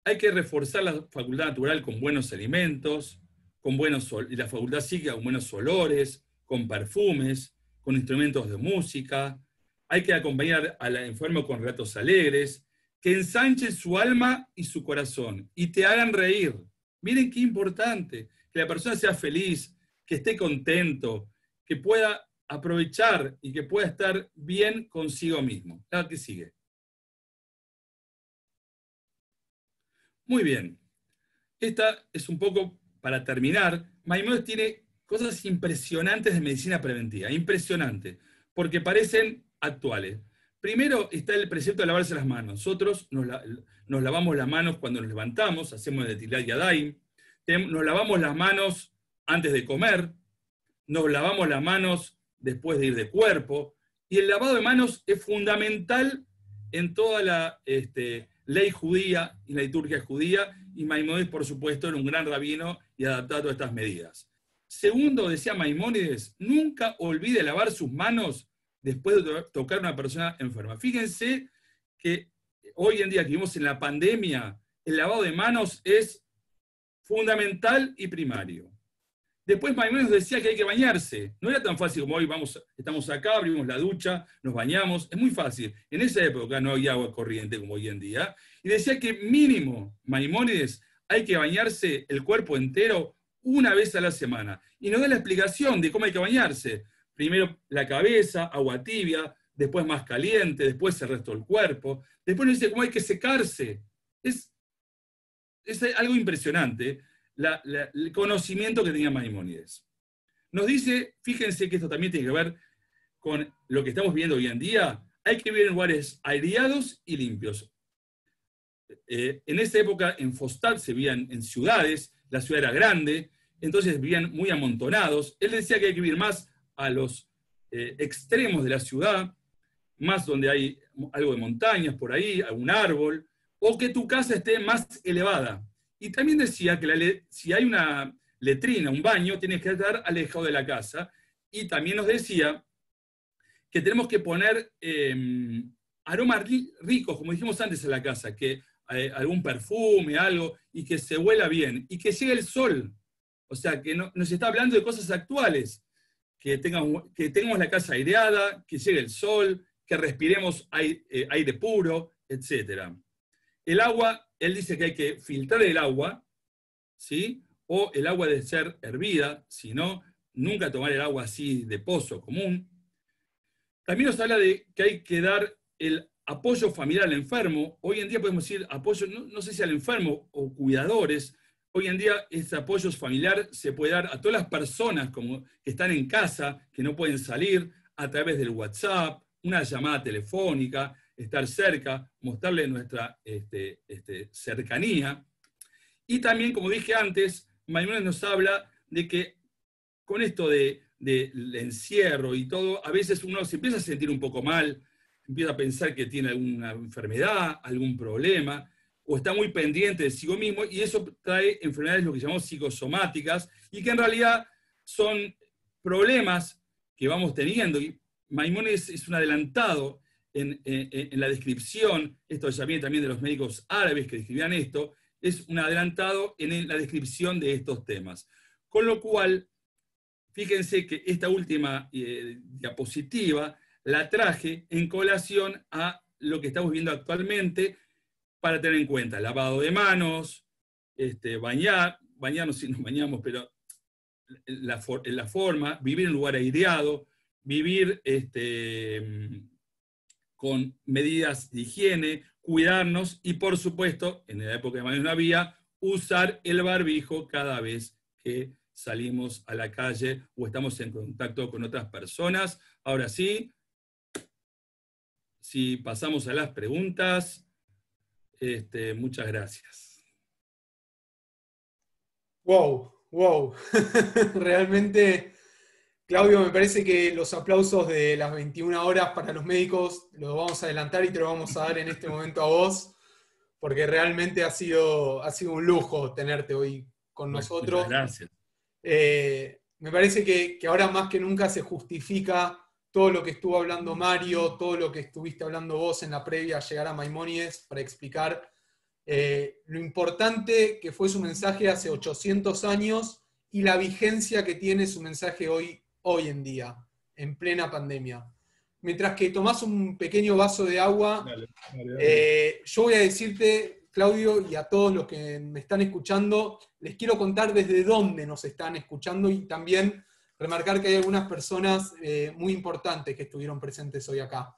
Hay que reforzar la facultad natural con buenos alimentos, y la facultad psíquica con buenos olores, con perfumes, con instrumentos de música. Hay que acompañar al enfermo con relatos alegres, que ensanchen su alma y su corazón, y te hagan reír. Miren qué importante, que la persona sea feliz, que esté contento, que pueda aprovechar y que pueda estar bien consigo mismo. La que sigue. Muy bien. Esta es un poco para terminar. Maimónides tiene cosas impresionantes de medicina preventiva, impresionantes, porque parecen actuales. Primero está el precepto de lavarse las manos. Nosotros nos lavamos las manos cuando nos levantamos, hacemos el Netilat Yadayim, nos lavamos las manos antes de comer, nos lavamos las manos después de ir de cuerpo, y el lavado de manos es fundamental en toda la ley judía y la liturgia judía, y Maimónides, por supuesto, era un gran rabino y adaptaba todas estas medidas. Segundo, decía Maimónides, nunca olvide lavar sus manos después de tocar a una persona enferma. Fíjense que hoy en día que vivimos en la pandemia, el lavado de manos es fundamental y primario. Después Maimónides decía que hay que bañarse. No era tan fácil como hoy, estamos acá, abrimos la ducha, nos bañamos. Es muy fácil. En esa época no había agua corriente como hoy en día. Y decía que mínimo, Maimónides, hay que bañarse el cuerpo entero una vez a la semana. Y nos da la explicación de cómo hay que bañarse. Primero la cabeza, agua tibia, después más caliente, después el resto del cuerpo. Después nos dice cómo hay que secarse. Es algo impresionante. El conocimiento que tenía Maimónides. Nos dice, fíjense que esto también tiene que ver con lo que estamos viviendo hoy en día, hay que vivir en lugares aireados y limpios. En esa época en Fostat se vivían en ciudades, la ciudad era grande, entonces vivían muy amontonados. Él decía que hay que vivir más a los extremos de la ciudad, más donde hay algo de montañas por ahí, algún árbol, o que tu casa esté más elevada. Y también decía que si hay una letrina, un baño, tienes que estar alejado de la casa. Y también nos decía que tenemos que poner aromas ricos, como dijimos antes, en la casa, que algún perfume, algo, y que se huela bien, y que llegue el sol. O sea, que nos está hablando de cosas actuales, que tengamos la casa aireada, que llegue el sol, que respiremos aire puro, etc. El agua, él dice que hay que filtrar el agua, ¿sí? O el agua debe ser hervida, si no, nunca tomar el agua así de pozo común. También nos habla de que hay que dar el apoyo familiar al enfermo. Hoy en día podemos decir apoyo, no sé si al enfermo o cuidadores. Hoy en día este apoyo familiar se puede dar a todas las personas que están en casa, que no pueden salir, a través del WhatsApp, una llamada telefónica, estar cerca, mostrarle nuestra cercanía. Y también, como dije antes, Maimónides nos habla de que con esto del encierro y todo, a veces uno se empieza a sentir un poco mal, empieza a pensar que tiene alguna enfermedad, algún problema, o está muy pendiente de sí mismo, y eso trae enfermedades, lo que llamamos psicosomáticas, y que en realidad son problemas que vamos teniendo. Y Maimónides es un adelantado en la descripción, esto ya viene también de los médicos árabes que describían esto, es un adelantado en la descripción de estos temas. Con lo cual, fíjense que esta última diapositiva la traje en colación a lo que estamos viendo actualmente para tener en cuenta lavado de manos, bañarnos si nos bañamos, pero la forma, vivir en un lugar aireado, vivir con medidas de higiene, cuidarnos y, por supuesto, en la época de Maimónides no había, usar el barbijo cada vez que salimos a la calle o estamos en contacto con otras personas. Ahora sí, si pasamos a las preguntas, muchas gracias. Wow. Realmente Claudio, me parece que los aplausos de las 21 horas para los médicos los vamos a adelantar y te lo vamos a dar en este momento a vos, porque realmente ha sido un lujo tenerte hoy con Bueno, nosotros. muchas gracias. Me parece que ahora más que nunca se justifica todo lo que estuvo hablando Mario, todo lo que estuviste hablando vos en la previa a llegar a Maimónides para explicar lo importante que fue su mensaje hace 800 años y la vigencia que tiene su mensaje hoy en día, en plena pandemia. Mientras que tomás un pequeño vaso de agua, Dale. yo voy a decirte, Claudio, y a todos los que me están escuchando, les quiero contar desde dónde nos están escuchando y también remarcar que hay algunas personas muy importantes que estuvieron presentes hoy acá.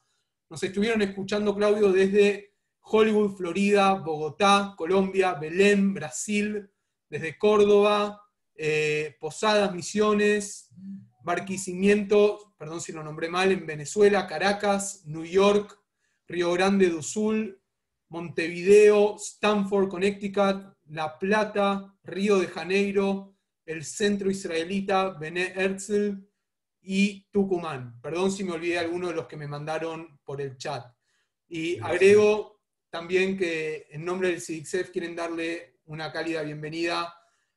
Nos estuvieron escuchando, Claudio, desde Hollywood, Florida, Bogotá, Colombia, Belén, Brasil, desde Córdoba, Posadas, Misiones, Barquisimeto, perdón si lo nombré mal, en Venezuela, Caracas, New York, Río Grande do Sul, Montevideo, Stanford, Connecticut, La Plata, Río de Janeiro, el centro israelita, Bene Herzl y Tucumán. Perdón si me olvidé alguno de los que me mandaron por el chat. Y agrego también que en nombre del CIDICSEF quieren darle una cálida bienvenida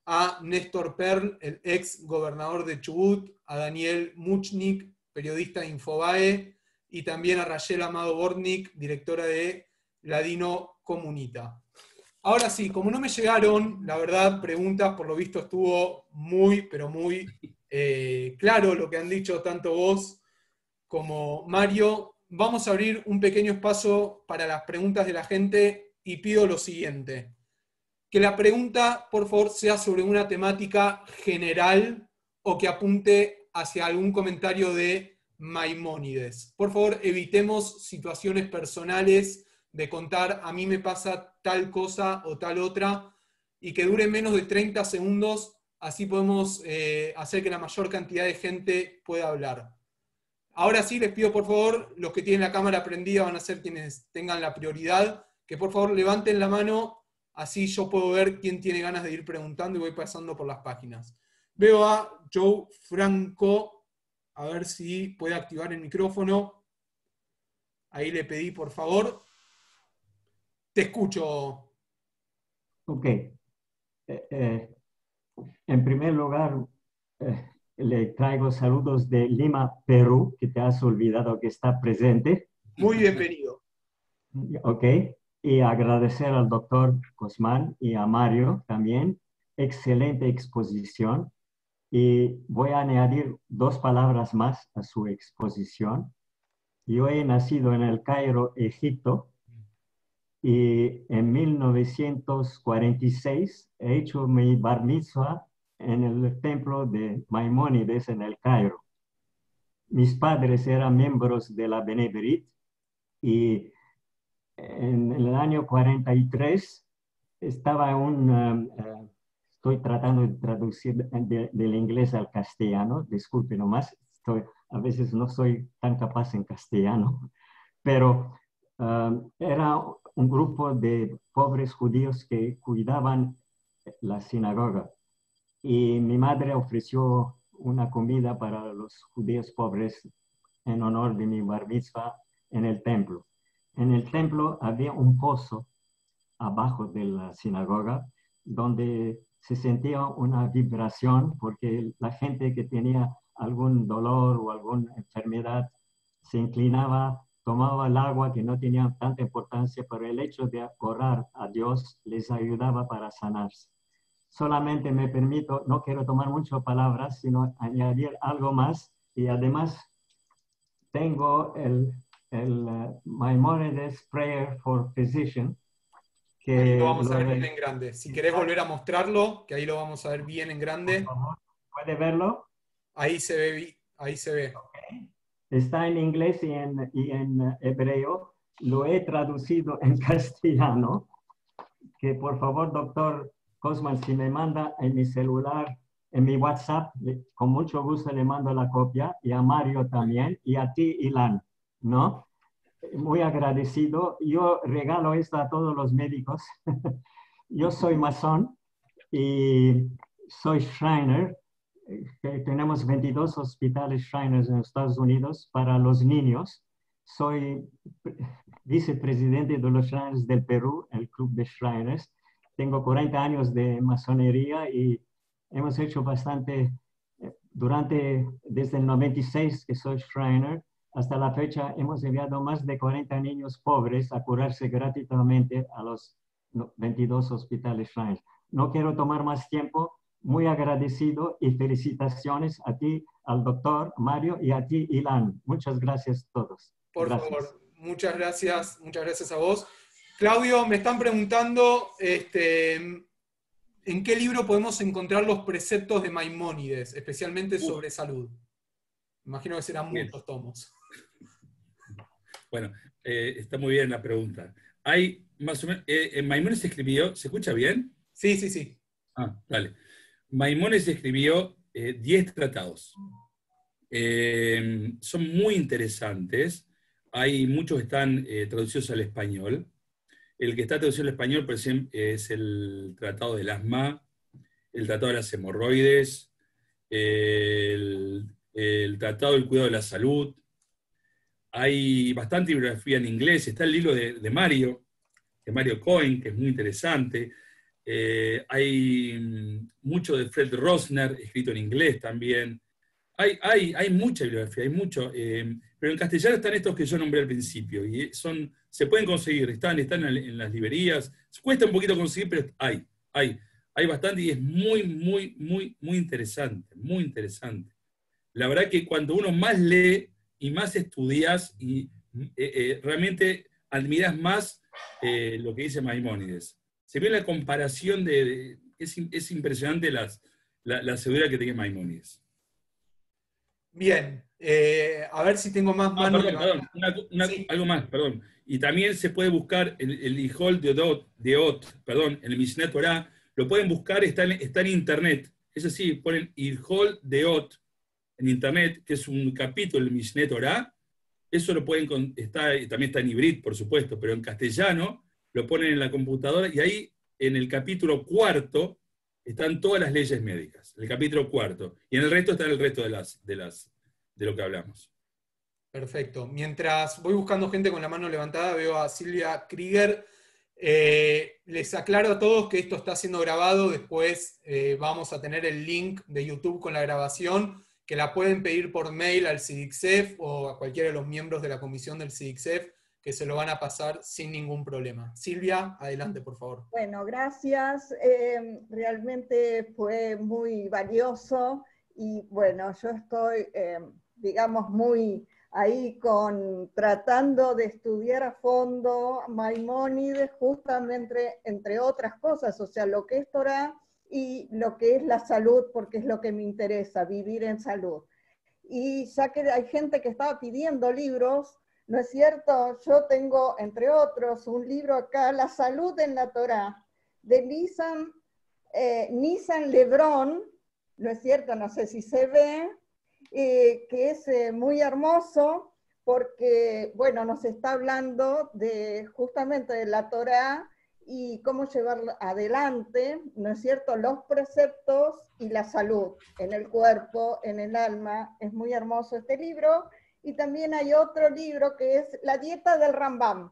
a Néstor Perl, el ex gobernador de Chubut, a Daniel Muchnik, periodista de Infobae, y también a Rayel Amado Bornik, directora de Ladino Comunita. Ahora sí, como no me llegaron, la verdad, preguntas, por lo visto estuvo muy, pero muy claro lo que han dicho tanto vos como Mario. Vamos a abrir un pequeño espacio para las preguntas de la gente y pido lo siguiente. Que la pregunta, por favor, sea sobre una temática general o que apunte hacia algún comentario de Maimónides. Por favor, evitemos situaciones personales de contar a mí me pasa tal cosa o tal otra y que dure menos de 30 segundos, así podemos hacer que la mayor cantidad de gente pueda hablar. Ahora sí, les pido por favor, los que tienen la cámara prendida van a ser quienes tengan la prioridad, que por favor levanten la mano. Así yo puedo ver quién tiene ganas de ir preguntando y voy pasando por las páginas. Veo a Joe Franco, a ver si puede activar el micrófono. Ahí le pedí, por favor. Te escucho. Ok. En primer lugar, le traigo saludos de Lima, Perú, que te has olvidado que está presente. Muy bienvenido. Ok. Y agradecer al doctor Guzmán y a Mario también. Excelente exposición. Y voy a añadir 2 palabras más a su exposición. Yo he nacido en El Cairo, Egipto, y en 1946 he hecho mi bar mitzvah en el templo de Maimónides en El Cairo. Mis padres eran miembros de la Bene Berit y en el año 43 estaba estoy tratando de traducir del inglés al castellano, disculpe nomás, a veces no soy tan capaz en castellano, pero era un grupo de pobres judíos que cuidaban la sinagoga. Y mi madre ofreció una comida para los judíos pobres en honor de mi bar mitzvah en el templo. En el templo había un pozo abajo de la sinagoga donde se sentía una vibración porque la gente que tenía algún dolor o alguna enfermedad se inclinaba, tomaba el agua que no tenía tanta importancia, pero el hecho de orar a Dios les ayudaba para sanarse. Solamente me permito, no quiero tomar muchas palabras, sino añadir algo más. Y además tengo el Maimonides Prayer for Physician. Que ahí lo vamos a ver bien en grande. Si querés volver a mostrarlo, que ahí lo vamos a ver bien en grande. ¿Puede verlo? Ahí se ve. Ahí se ve. Okay. Está en inglés y en hebreo. Lo he traducido en castellano. Que por favor, doctor Cosman, si me manda en mi celular, en mi WhatsApp, con mucho gusto le mando la copia, y a Mario también, y a ti, Ilan, ¿no? Muy agradecido. Yo regalo esto a todos los médicos. Yo soy masón y soy Schreiner. tenemos 22 hospitales Shriners en Estados Unidos para los niños. Soy vicepresidente de los Shriners del Perú, el Club de Shriners. Tengo 40 años de masonería y hemos hecho bastante desde el 96 que soy Shriner. Hasta la fecha hemos enviado más de 40 niños pobres a curarse gratuitamente a los 22 hospitales Shriners. No quiero tomar más tiempo. Muy agradecido y felicitaciones a ti, al doctor Mario, y a ti, Ilan. Muchas gracias a todos. Por favor, muchas gracias a vos. Claudio, me están preguntando en qué libro podemos encontrar los preceptos de Maimónides, especialmente sobre salud. Imagino que serán muchos tomos. Bueno, está muy bien la pregunta. Hay más o menos, Maimónides escribió, ¿se escucha bien? Sí, sí, sí. Ah, vale. Maimónides escribió 10 tratados. Son muy interesantes. Hay muchos que están traducidos al español. El que está traducido al español, por ejemplo, es el Tratado del Asma, el Tratado de las Hemorroides, el Tratado del Cuidado de la Salud. Hay bastante bibliografía en inglés. Está el libro de Mario Cohen, que es muy interesante. Hay mucho de Fred Rosner, escrito en inglés también. Hay mucha bibliografía, hay mucho, pero en castellano están estos que yo nombré al principio, y se pueden conseguir, están en las librerías, cuesta un poquito conseguir, pero hay bastante, y es muy interesante, muy interesante. La verdad que cuando uno más lee y más estudias, y realmente admiras más lo que dice Maimónides. Se ve la comparación es impresionante la sabiduría que tiene Maimónides. Bien, a ver si tengo más manos. Perdón, Sí. algo más, perdón. Y también se puede buscar el Hijol de Ot, perdón, en el Mishneh Torah, lo pueden buscar, está en internet. Eso sí, ponen Hijol de Ot en internet, que es un capítulo del Mishneh Torah. Eso lo pueden, también está en hibrid, por supuesto, pero en castellano lo ponen en la computadora, y ahí en el capítulo 4 están todas las leyes médicas, el capítulo 4, y en el resto está el resto de lo que hablamos. Perfecto. Mientras voy buscando gente con la mano levantada, veo a Silvia Krieger. Les aclaro a todos que esto está siendo grabado, después vamos a tener el link de YouTube con la grabación, que la pueden pedir por mail al CIDICSEF o a cualquiera de los miembros de la comisión del CIDICSEF, que se lo van a pasar sin ningún problema. Silvia, adelante, por favor. Bueno, gracias. Realmente fue muy valioso y bueno, yo estoy, digamos, muy ahí tratando de estudiar a fondo Maimónides, justamente entre otras cosas, o sea, lo que es Torah y lo que es la salud, porque es lo que me interesa, vivir en salud. Y ya que hay gente que estaba pidiendo libros, ¿no es cierto? Yo tengo, entre otros, un libro acá, La salud en la Torá, de Nissan Lebrón, ¿no es cierto? No sé si se ve, que es muy hermoso porque, bueno, nos está hablando justamente de la Torá y cómo llevar adelante, ¿no es cierto?, los preceptos y la salud en el cuerpo, en el alma. Es muy hermoso este libro. Y también hay otro libro que es La dieta del Rambam.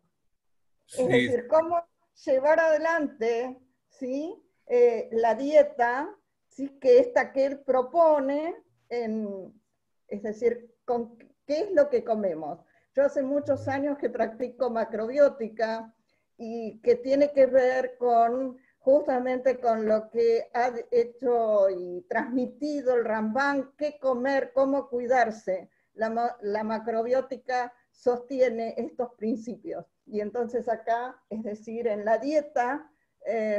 Sí. Es decir, cómo llevar adelante, ¿sí?, la dieta, ¿sí?, que él propone, es decir, qué es lo que comemos. Yo hace muchos años que practico macrobiótica y que tiene que ver justamente con lo que ha hecho y transmitido el Rambam, qué comer, cómo cuidarse. La macrobiótica sostiene estos principios. Y entonces acá, es decir, en la dieta,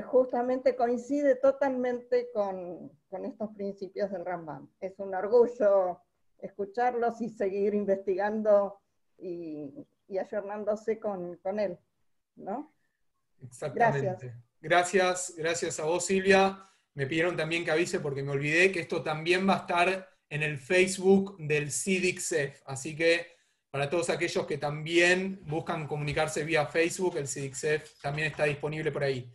justamente coincide totalmente con estos principios del Rambam. Es un orgullo escucharlos y seguir investigando y ayornándose con él, ¿no? Exactamente. Gracias a vos, Silvia. Me pidieron también que avise, porque me olvidé, que esto también va a estar en el Facebook del CIDICSEF. Así que para todos aquellos que también buscan comunicarse vía Facebook, el CIDICSEF también está disponible por ahí.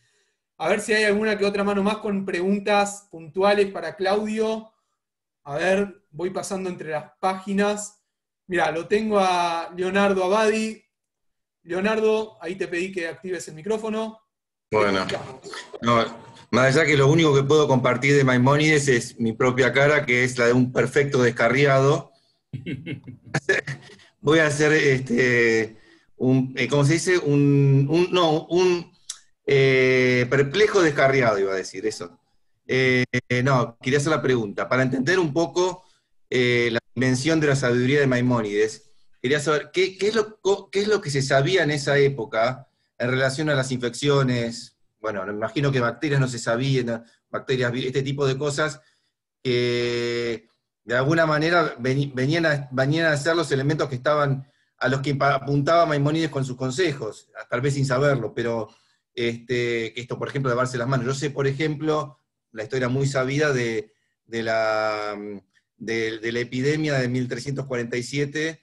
A ver si hay alguna que otra mano más con preguntas puntuales para Claudio. A ver, voy pasando entre las páginas. Mira, lo tengo a Leonardo Abadi. Leonardo, ahí te pedí que actives el micrófono. Bueno, no, más allá que lo único que puedo compartir de Maimónides es mi propia cara, que es la de un perfecto descarriado. Voy a hacer ¿cómo se dice? Perplejo descarriado, iba a decir eso. No, quería hacer la pregunta. Para entender un poco la dimensión de la sabiduría de Maimónides, quería saber qué es lo que se sabía en esa época en relación a las infecciones. Bueno, me imagino que bacterias no se sabían, bacterias, este tipo de cosas, que de alguna manera venían a ser los elementos que estaban, a los que apuntaba Maimónides con sus consejos, tal vez sin saberlo, pero esto, por ejemplo, de lavarse las manos. Yo sé, por ejemplo, la historia muy sabida de la epidemia de 1347,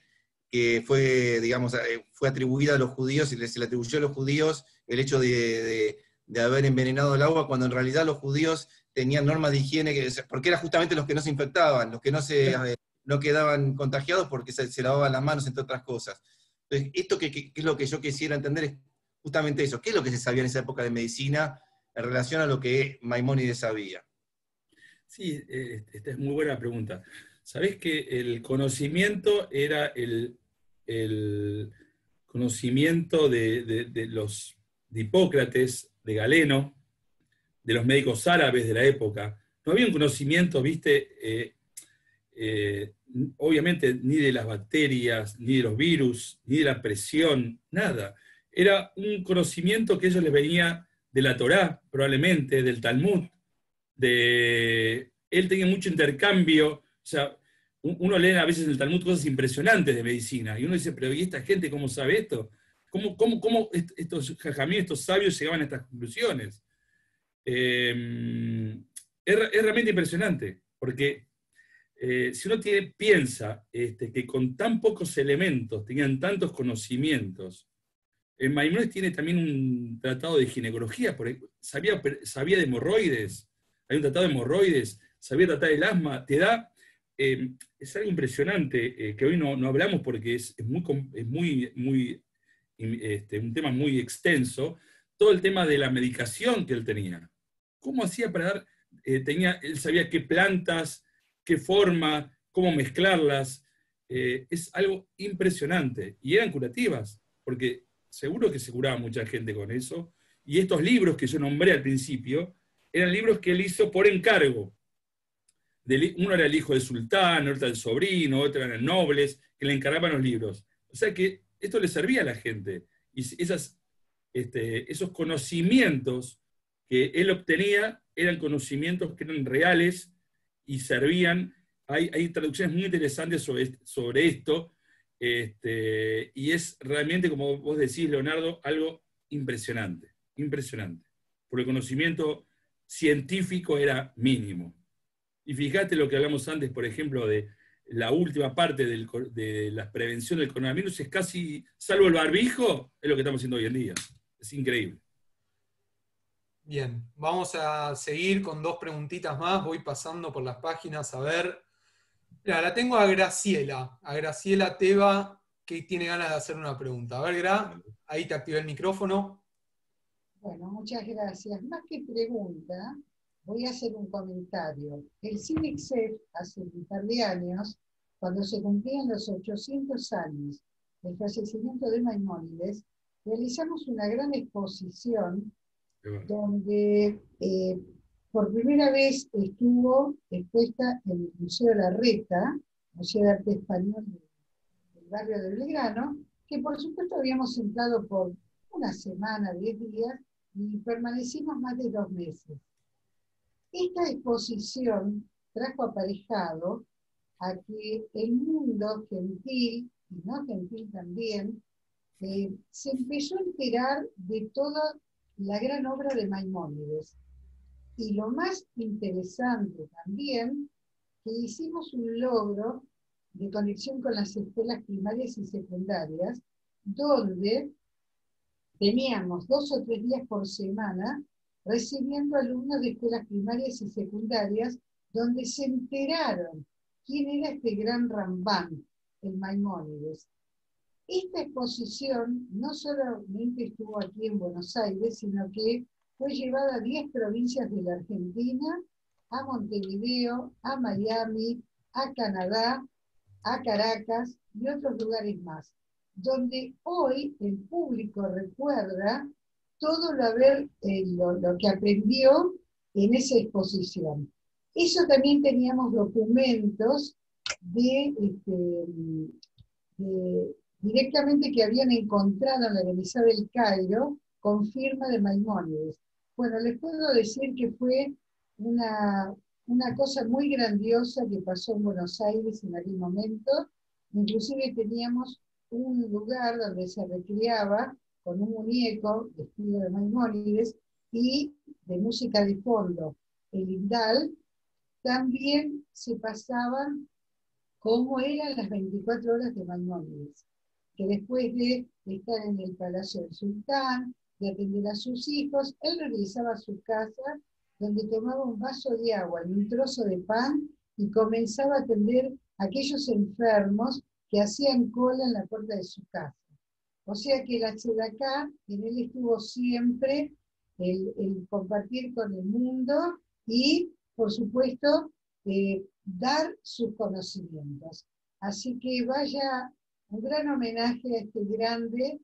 que fue, digamos, fue atribuida a los judíos, y se le atribuyó a los judíos el hecho de haber envenenado el agua, cuando en realidad los judíos tenían normas de higiene, porque eran justamente los que no se infectaban, los que no quedaban contagiados porque se lavaban las manos, entre otras cosas. Entonces, esto que es lo que yo quisiera entender es justamente eso. ¿Qué es lo que se sabía en esa época de medicina en relación a lo que Maimónides sabía? Sí, esta es muy buena pregunta. ¿Sabés que el conocimiento era el conocimiento de Hipócrates, de Galeno, de los médicos árabes de la época? No había un conocimiento, viste, obviamente, ni de las bacterias, ni de los virus, ni de la presión, nada. Era un conocimiento que a ellos les venía de la Torá, probablemente, del Talmud. Él tenía mucho intercambio, o sea, uno lee a veces en el Talmud cosas impresionantes de medicina, y uno dice, pero ¿y esta gente cómo sabe esto? ¿Cómo estos jajamíes, estos sabios llegaban a estas conclusiones? Es realmente impresionante, porque si uno piensa que con tan pocos elementos tenían tantos conocimientos, Maimónides tiene también un tratado de ginecología, sabía de hemorroides, hay un tratado de hemorroides, sabía tratar el asma, es algo impresionante que hoy no hablamos porque es un tema muy extenso, todo el tema de la medicación que él tenía. ¿Cómo hacía para dar? Él sabía qué plantas, qué forma, cómo mezclarlas. Es algo impresionante. Y eran curativas, porque seguro que se curaba mucha gente con eso. Y estos libros que yo nombré al principio, eran libros que él hizo por encargo. Uno era el hijo del sultán, otro era el sobrino, otro eran nobles, que le encargaban los libros. O sea que esto le servía a la gente. Y esos conocimientos que él obtenía eran conocimientos que eran reales y servían. Hay traducciones muy interesantes sobre esto, y es realmente, como vos decís, Leonardo, algo impresionante, impresionante. Porque el conocimiento científico era mínimo. Y fíjate lo que hablamos antes, por ejemplo, de la última parte de la prevención del coronavirus, es casi, salvo el barbijo, es lo que estamos haciendo hoy en día. Es increíble. Bien, vamos a seguir con dos preguntitas más. Voy pasando por las páginas a ver. Mira, la tengo a Graciela Teba, que tiene ganas de hacer una pregunta. A ver, Gra, ahí te activé el micrófono. Bueno, muchas gracias. Más que pregunta, voy a hacer un comentario. El CIVICSEF, hace un par de años, cuando se cumplían los 800 años del fallecimiento de Maimónides, realizamos una gran exposición donde por primera vez estuvo expuesta en el Museo Larreta, Museo de Arte Español del barrio de Belgrano, que por supuesto habíamos entrado por una semana, 10 días, y permanecimos más de 2 meses. Esta exposición trajo aparejado a que el mundo gentil, y no gentil también, se empezó a enterar de toda la gran obra de Maimónides. Y lo más interesante también, que hicimos un logro de conexión con las escuelas primarias y secundarias, donde teníamos 2 o 3 días por semana recibiendo alumnos de escuelas primarias y secundarias, donde se enteraron quién era este gran Rambán, el Maimónides. Esta exposición no solamente estuvo aquí en Buenos Aires, sino que fue llevada a 10 provincias de la Argentina, a Montevideo, a Miami, a Canadá, a Caracas y otros lugares más, donde hoy el público recuerda todo lo que aprendió en esa exposición. Eso también teníamos documentos directamente que habían encontrado en la Universidad del Cairo con firma de Maimónides. Bueno, les puedo decir que fue una cosa muy grandiosa que pasó en Buenos Aires en aquel momento. Inclusive teníamos un lugar donde se recreaba con un muñeco vestido de Maimónides y de música de fondo. El Indal también se pasaban cómo eran las 24 horas de Maimónides, que después de estar en el Palacio del Sultán, de atender a sus hijos, él regresaba a su casa, donde tomaba un vaso de agua y un trozo de pan, y comenzaba a atender a aquellos enfermos que hacían cola en la puerta de su casa. O sea que la tzedaká, en él estuvo siempre el compartir con el mundo y, por supuesto, dar sus conocimientos. Así que vaya un gran homenaje a este grande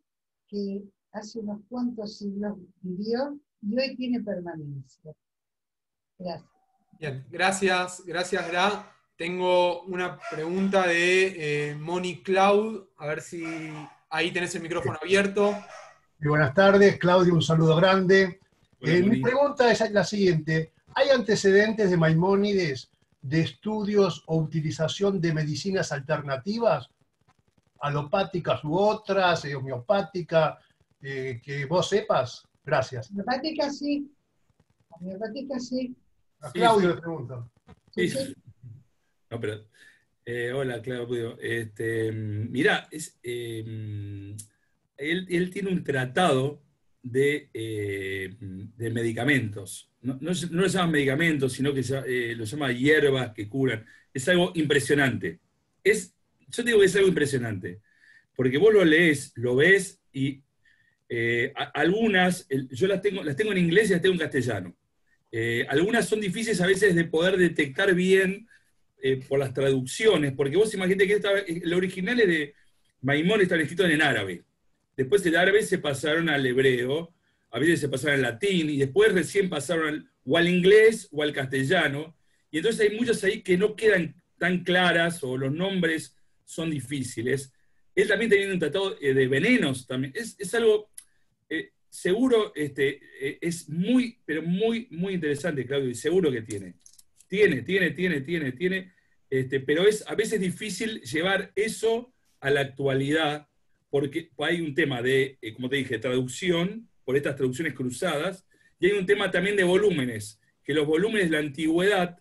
que hace unos cuantos siglos vivió y hoy tiene permanencia. Gracias. Bien, gracias Gra. Tengo una pregunta de Moni Cloud, a ver si ahí tenés el micrófono abierto. Muy buenas tardes, Claudio, un saludo grande. Hola, Mi pregunta es la siguiente: ¿hay antecedentes de Maimónides de estudios o utilización de medicinas alternativas, alopáticas u otras, homeopática, que vos sepas? Gracias. Homeopática sí. Homeopática sí. A Claudio le pregunto. Sí. No, pero, hola, Claudio. Mirá, él tiene un tratado de medicamentos. No lo llaman medicamentos, sino que lo llama hierbas que curan. Es algo impresionante. Yo digo que es algo impresionante, porque vos lo lees, lo ves, y algunas, yo las tengo en inglés y las tengo en castellano. Algunas son difíciles a veces de poder detectar bien por las traducciones, porque vos imaginate que el original es de Maimónides, están escritos en árabe. Después el árabe se pasaron al hebreo, a veces se pasaron al latín, y después recién pasaron o al inglés o al castellano, y entonces hay muchas ahí que no quedan tan claras, o los nombres son difíciles. Él también tenía un tratado de venenos, también. Es algo, seguro, es muy, pero muy, muy interesante, Claudio, y seguro que tiene, pero es a veces difícil llevar eso a la actualidad, porque hay un tema de, como te dije, traducción, por estas traducciones cruzadas, y hay un tema también de volúmenes, que los volúmenes de la antigüedad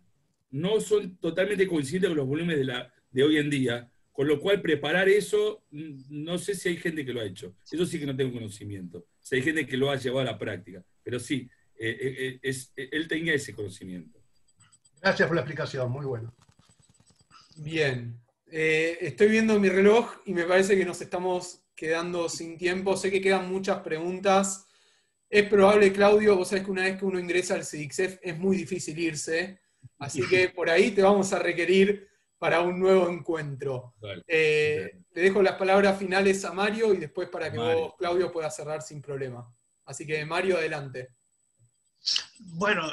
no son totalmente coincidentes con los volúmenes de hoy en día, con lo cual preparar eso, no sé si hay gente que lo ha hecho, eso sí que no tengo conocimiento, si hay gente que lo ha llevado a la práctica, pero sí, él tenía ese conocimiento. Gracias por la explicación, muy bueno. Bien, estoy viendo mi reloj y me parece que nos estamos quedando sin tiempo. Sé que quedan muchas preguntas. Es probable, Claudio, vos sabés que una vez que uno ingresa al CIDICSEF es muy difícil irse, así que por ahí te vamos a requerir para un nuevo encuentro. Vale. Le dejo las palabras finales a Mario y después para que vos, Claudio, puedas cerrar sin problema. Así que, Mario, adelante. Bueno,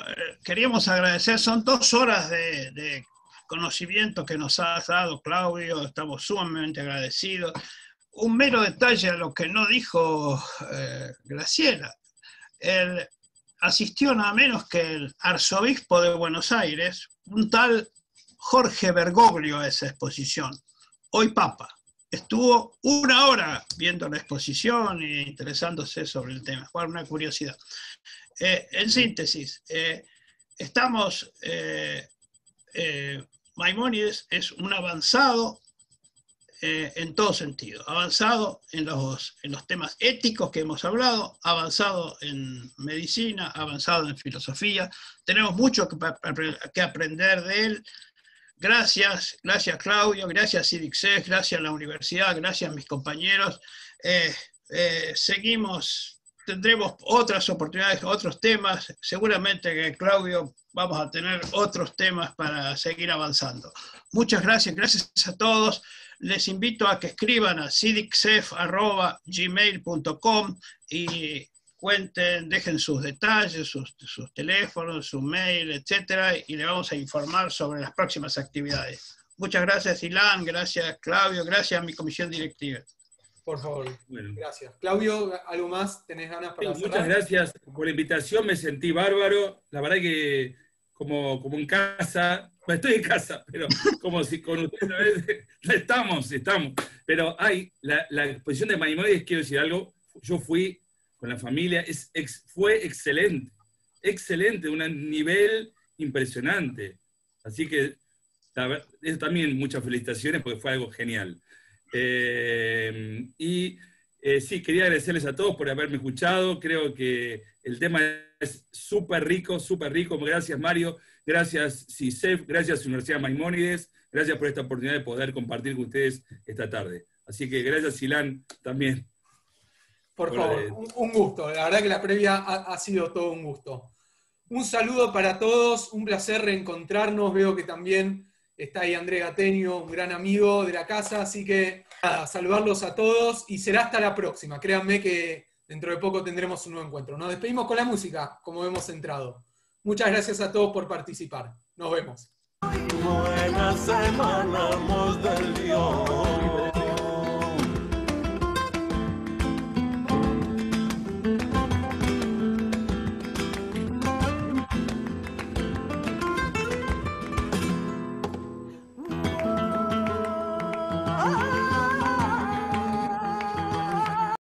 queríamos agradecer, son 2 horas de conocimiento que nos has dado, Claudio, estamos sumamente agradecidos. Un mero detalle a lo que no dijo Graciela. Él asistió nada menos que el arzobispo de Buenos Aires, un tal Jorge Bergoglio, a esa exposición, hoy Papa. Estuvo 1 hora viendo la exposición e interesándose sobre el tema, fue una curiosidad. En síntesis, Maimónides es un avanzado en todo sentido, avanzado en los temas éticos que hemos hablado, avanzado en medicina, avanzado en filosofía, tenemos mucho que aprender de él. gracias Claudio, gracias CIDICSEF, gracias a la universidad, gracias a mis compañeros. Seguimos, tendremos otras oportunidades, otros temas. Seguramente que Claudio vamos a tener otros temas para seguir avanzando. Muchas gracias, gracias a todos. Les invito a que escriban a cidicsef@gmail.com y cuenten, dejen sus detalles, sus teléfonos, su mail, etcétera, y le vamos a informar sobre las próximas actividades. Muchas gracias, Ilan, gracias, Claudio, gracias a mi comisión directiva. Por favor, Bueno. gracias. Claudio, ¿algo más tenés ganas para cerrar? Muchas gracias por la invitación, me sentí bárbaro. La verdad que como en casa, bueno, estoy en casa, pero como si con ustedes estamos. Pero la exposición de Maimónides, quiero decir algo, yo fui con la familia, fue excelente, un nivel impresionante. Así que eso también muchas felicitaciones porque fue algo genial. Sí, quería agradecerles a todos por haberme escuchado. Creo que el tema es súper rico. Gracias, Mario. Gracias, CIDICSEF. Gracias, Universidad Maimónides. Gracias por esta oportunidad de poder compartir con ustedes esta tarde. Así que gracias, Ilan, también. Por favor, un gusto. La verdad que la previa ha sido todo un gusto. Un saludo para todos. Un placer reencontrarnos. Veo que también está ahí André Gateño, un gran amigo de la casa, así que nada, saludarlos a todos y será hasta la próxima. Créanme que dentro de poco tendremos un nuevo encuentro. Nos despedimos con la música, como hemos entrado. Muchas gracias a todos por participar. Nos vemos. Buena semana, del Dios.